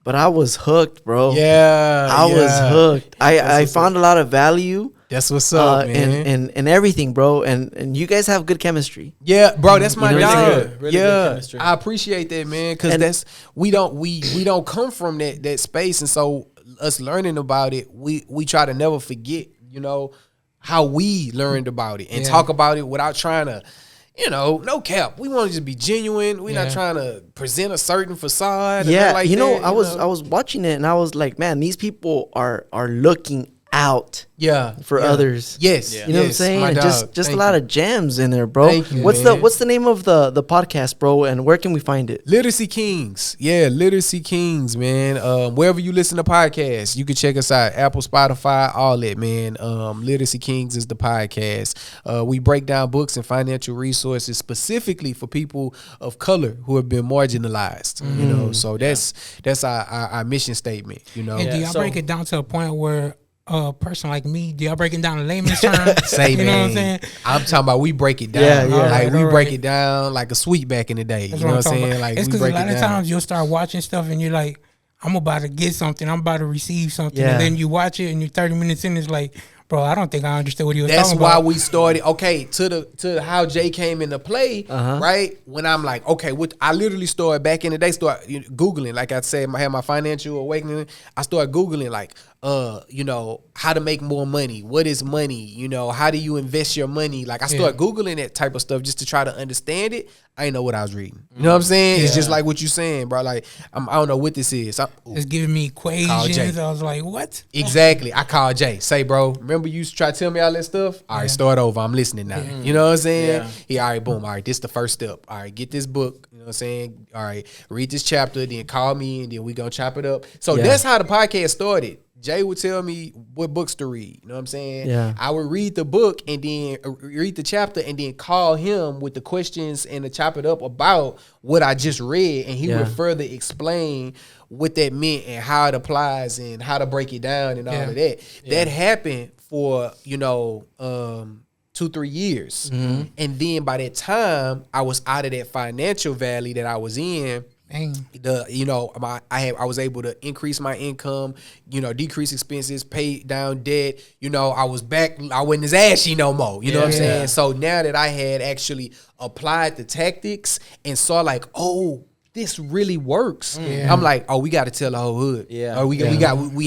Speaker 4: But I was hooked, bro.
Speaker 2: Yeah.
Speaker 4: I was hooked. I found a lot of value.
Speaker 2: That's what's up, man.
Speaker 4: And everything, bro. And you guys have good chemistry.
Speaker 2: Yeah, bro. That's my dog.
Speaker 3: Really good chemistry.
Speaker 2: I appreciate that, man. Because we don't come from that space, and so us learning about it, we try to never forget, you know, how we learned about it and talk about it without trying to, you know, no cap. We want to just be genuine. We're not trying to present a certain facade.
Speaker 4: Yeah,
Speaker 2: like
Speaker 4: you know, I was watching it and I was like, man, these people are looking out for others.
Speaker 2: Yes.
Speaker 4: You know what I'm saying? And just a lot of gems in there, bro.
Speaker 2: Thank you,
Speaker 4: what's the name of the podcast, bro, and where can we find it?
Speaker 2: Literacy Kings. Yeah, Literacy Kings, man. Wherever you listen to podcasts, you can check us out. Apple, Spotify, all that, man. Literacy Kings is the podcast. We break down books and financial resources specifically for people of color who have been marginalized. You know, so that's our mission statement, you know.
Speaker 1: And do y'all break it down to a point where person like me, do y'all breaking down in layman's terms?
Speaker 2: Say,
Speaker 1: you
Speaker 2: man,
Speaker 1: know what I'm saying?
Speaker 2: I'm talking about we break it down.
Speaker 4: Yeah, yeah.
Speaker 2: Like we
Speaker 1: Alright.
Speaker 2: break it down like a sweet back in the day.
Speaker 1: That's
Speaker 2: you know what I'm
Speaker 1: talking
Speaker 2: saying?
Speaker 1: about.
Speaker 2: Like
Speaker 1: it's
Speaker 2: we
Speaker 1: because a
Speaker 2: break
Speaker 1: lot
Speaker 2: it
Speaker 1: of
Speaker 2: down.
Speaker 1: times you'll start watching stuff and you're like, I'm about to get something. I'm about to receive something.
Speaker 4: Yeah.
Speaker 1: And then you watch it and you're 30 minutes in, it's like, bro, I don't think I understood what he was
Speaker 2: That's
Speaker 1: talking
Speaker 2: why
Speaker 1: about.
Speaker 2: we started. Okay, to how Jay came into play, right? When I'm like, okay, I literally started back in the day, Googling. Like I said, I had my financial awakening. I started Googling like, how to make more money. What is money? How do you invest your money? Like I started Googling that type of stuff just to try to understand it. I didn't know what I was reading. You know what I'm saying? It's just like what you saying, bro. Like I don't know what this is.
Speaker 1: It's giving me equations. I was like, what?
Speaker 2: Exactly. I called Jay. Say, bro, remember you used to try to tell me all that stuff? All right, start over. I'm listening now. You know what I'm saying?
Speaker 3: Yeah.
Speaker 2: He, all right, boom. All right, this the first step. All right, get this book. You know what I'm saying? All right, read this chapter, then call me, and then we gonna chop it up. So that's how the podcast started. Jay would tell me what books to read. You know what I'm saying?
Speaker 4: Yeah.
Speaker 2: I would read the book and then read the chapter and then call him with the questions and to chop it up about what I just read. And he would further explain what that meant and how it applies and how to break it down and all of that. That happened for, 2-3 years. And then by that time, I was out of that financial valley that I was in.
Speaker 1: Dang.
Speaker 2: I was able to increase my income, decrease expenses, pay down debt. I was back. I wasn't as ashy no more. You know what I'm saying? So now that I had actually applied the tactics and saw like, oh, this really works. I'm like, oh, we got to tell the whole hood.
Speaker 3: Yeah.
Speaker 2: Or we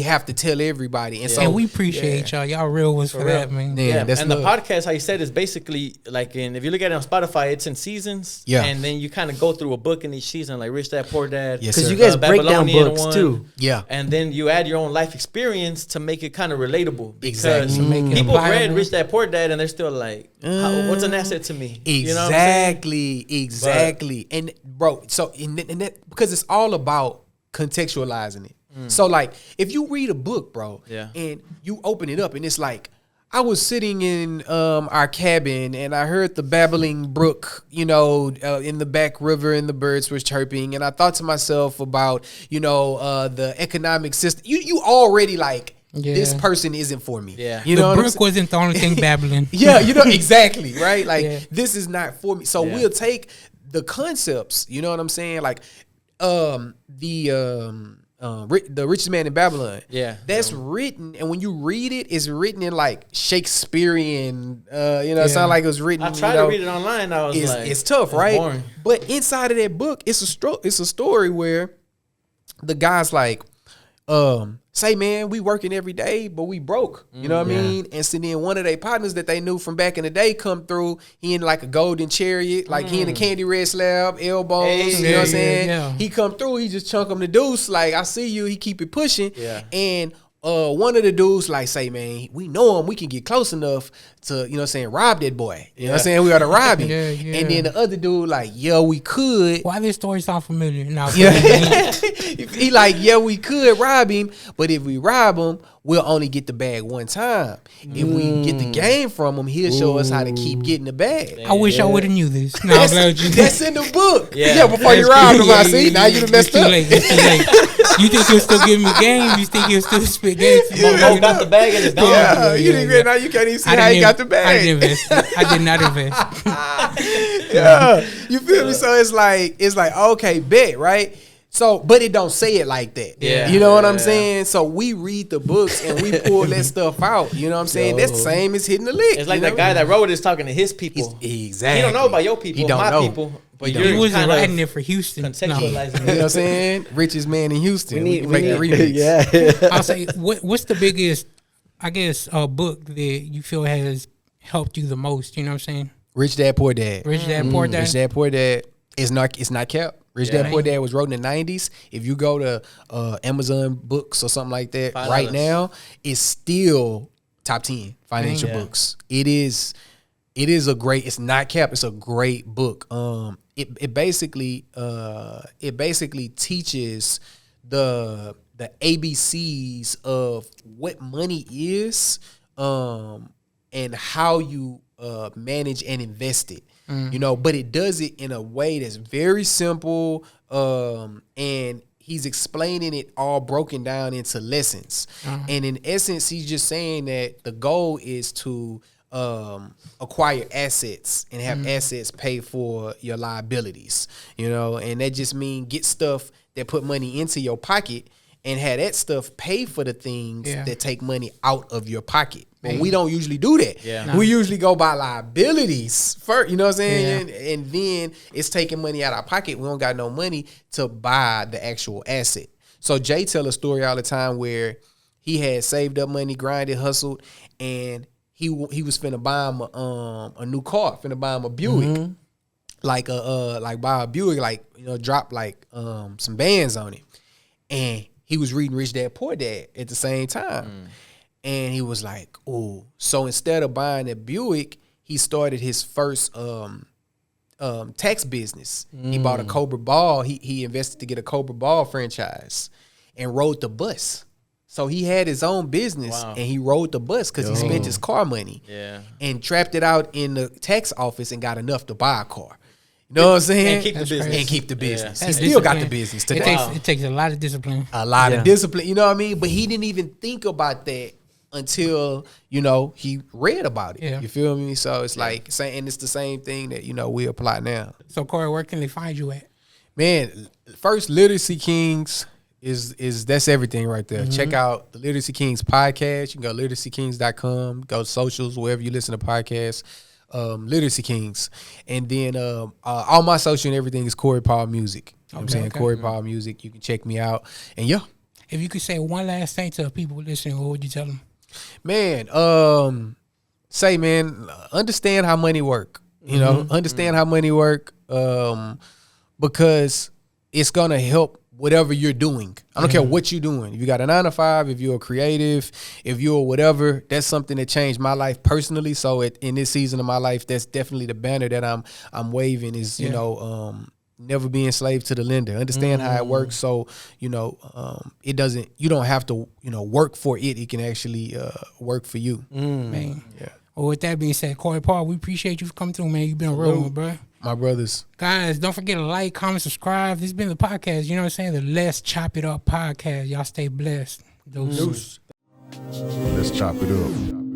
Speaker 2: have to tell everybody. And so
Speaker 1: And we appreciate y'all. Y'all real ones for that, man.
Speaker 2: Yeah, that's
Speaker 3: and the
Speaker 2: love.
Speaker 3: podcast, how you said, is basically like if you look at it on Spotify, it's in seasons.
Speaker 2: Yeah.
Speaker 3: And then you kind of go through a book in each season, like Rich Dad Poor Dad.
Speaker 2: Yes,
Speaker 4: Because
Speaker 2: sir.
Speaker 4: you guys break down
Speaker 3: Babylonian
Speaker 4: books
Speaker 3: one.
Speaker 4: too.
Speaker 2: Yeah.
Speaker 3: And then you add your own life experience to make it kind of relatable. Because
Speaker 2: Exactly.
Speaker 1: Make it
Speaker 3: people
Speaker 1: applicable.
Speaker 3: read Rich Dad Poor Dad and they're still like, what's an asset to me? You know what I'm saying?
Speaker 2: Exactly. And bro, so in that, because it's all about contextualizing it. So like if you read a book, bro, and you open it up and it's like, I was sitting in our cabin and I heard the babbling brook, in the back river and the birds were chirping. And I thought to myself about, the economic system. You already like, this person isn't for me.
Speaker 3: Yeah.
Speaker 2: You know
Speaker 1: The
Speaker 2: what I'm
Speaker 1: brook wasn't the only thing babbling.
Speaker 2: Yeah, exactly, right? Like this is not for me. So
Speaker 3: Yeah.
Speaker 2: we'll take the concepts, you know what I'm saying? Like the Richest Man in Babylon.
Speaker 3: Yeah.
Speaker 2: That's written, and when you read it, it's written in like Shakespearean, it sounds like it was written.
Speaker 3: I tried to read it online. I was
Speaker 2: It's tough, right?
Speaker 3: boring.
Speaker 2: But inside of that book, it's a story where the guy's like, say, man, we working every day, but we broke. You know what I mean? And so then one of their partners that they knew from back in the day come through. He in like a golden chariot, like he in a candy red slab, elbows.
Speaker 3: Hey,
Speaker 2: you know what I'm saying?
Speaker 1: yeah.
Speaker 2: He come through, he just chunk him the deuce. Like, I see you. He keep it pushing.
Speaker 3: Yeah.
Speaker 2: And one of the dudes like say, man, we know him. We can get close enough to, rob that boy. You know what I'm saying? We got to rob him.
Speaker 1: Yeah.
Speaker 2: And then the other dude like, yeah, we could.
Speaker 1: Why this story sound familiar? Now,
Speaker 2: Yeah. He like, yeah, we could rob him, but if we rob him, we'll only get the bag one time. If we get the game from him, he'll show us how to keep getting the bag.
Speaker 1: I wish I would have knew this. No, I'm glad you
Speaker 2: That's in the book.
Speaker 3: Yeah.
Speaker 2: Yeah, before you robbed him, I see. Now you done messed up.
Speaker 1: It's too late. You think he'll still give me game? You think he'll still spit game?
Speaker 3: Mo got the bag and it's gone.
Speaker 2: Yeah, you didn't now you can't even see how he got the
Speaker 1: I
Speaker 2: bag.
Speaker 1: didn't invest. I did not invest.
Speaker 2: Yeah. You feel me? So it's like, okay, bet, right? So, but it don't say it like that.
Speaker 3: Yeah.
Speaker 2: You know what I'm saying? So we read the books and we pull that stuff out. You know what I'm saying? That's the same as hitting the lick.
Speaker 3: It's like
Speaker 2: you know?
Speaker 3: that guy that wrote it is talking to his people.
Speaker 2: Exactly.
Speaker 3: He don't know about your people,
Speaker 2: He don't
Speaker 3: my
Speaker 2: know.
Speaker 3: people. But
Speaker 2: He
Speaker 3: you're
Speaker 1: He wasn't
Speaker 3: kind of
Speaker 1: writing it for Houston. No.
Speaker 3: contextualizing
Speaker 2: You know what I'm saying? Richest man in Houston. We can make the remix.
Speaker 4: Yeah.
Speaker 1: I'll say, what's the biggest, I guess, book that you feel has helped you the most? You know what I'm saying?
Speaker 2: Rich Dad Poor Dad.
Speaker 1: Rich Dad, Poor Dad.
Speaker 2: Rich Dad Poor Dad. It's not kept. Rich Dad
Speaker 1: Yeah.
Speaker 2: Poor Dad was wrote in the 90s. If you go to Amazon Books or something like that,
Speaker 3: $5.
Speaker 2: right now, it's still top 10 financial books. It is a great, it's not kept, it's a great book. It basically teaches the ABCs of what money is, and how you manage and invest it. But it does it in a way that's very simple, and he's explaining it all broken down into lessons. And in essence, he's just saying that the goal is to acquire assets and have assets pay for your liabilities, you know, and that just means get stuff that put money into your pocket and have that stuff pay for the things that take money out of your pocket. But we don't usually do that.
Speaker 3: Yeah.
Speaker 2: We usually go by liabilities first, you know what I'm saying? And then it's taking money out of our pocket. We don't got no money to buy the actual asset. So Jay tell a story all the time where he had saved up money, grinded, hustled, and he was finna buy him a new car, finna buy him a Buick, like buy a Buick, like, you know, drop like some bands on it, and he was reading Rich Dad Poor Dad at the same time, and he was like, oh, so instead of buying a Buick, he started his first tax business. He bought a Cobra Ball. He invested to get a Cobra Ball franchise, and rode the bus. So he had his own business, and he rode the bus because he spent his car money and trapped it out in the tax office and got enough to buy a car. You know what I'm saying?
Speaker 3: And keep the business.
Speaker 2: And keep the business.
Speaker 1: Yeah.
Speaker 2: He still got the business today.
Speaker 1: It takes a lot of discipline.
Speaker 2: A lot of discipline, you know what I mean? But he didn't even think about that until, you know, he read about it.
Speaker 1: Yeah.
Speaker 2: You feel me? So it's like, and it's the same thing that, you know, we apply now.
Speaker 1: So Corey, where can they find you at?
Speaker 2: Man, first Literacy Kings is that's everything right there. Check out the Literacy Kings podcast. You can go literacykings.com, go to socials, wherever you listen to podcasts, Literacy Kings. And then all my social and everything is Corey Paul Music. You know what I'm saying? Corey Paul Music. You can check me out. And
Speaker 1: if you could say one last thing to people listening, what would you tell them?
Speaker 2: Man, understand how money work. You know, understand how money work, because it's gonna help whatever you're doing. I don't care what you're doing. If you got a 9-to-5, if you're a creative, if you're whatever, that's something that changed my life personally. So in this season of my life, that's definitely the banner that I'm waving is, you know, never being slave to the lender. Understand how it works. So, you know, you don't have to, you know, work for it. It can actually work for you.
Speaker 1: Man. Yeah. Well, with that being said, Corey Paul, we appreciate you for coming through, man. You've been a real one, bro.
Speaker 2: My brothers.
Speaker 1: Guys, don't forget to like, comment, subscribe. This has been the podcast. You know what I'm saying? The Let's Chop It Up podcast. Y'all stay blessed. Deuces.
Speaker 5: Let's chop it up.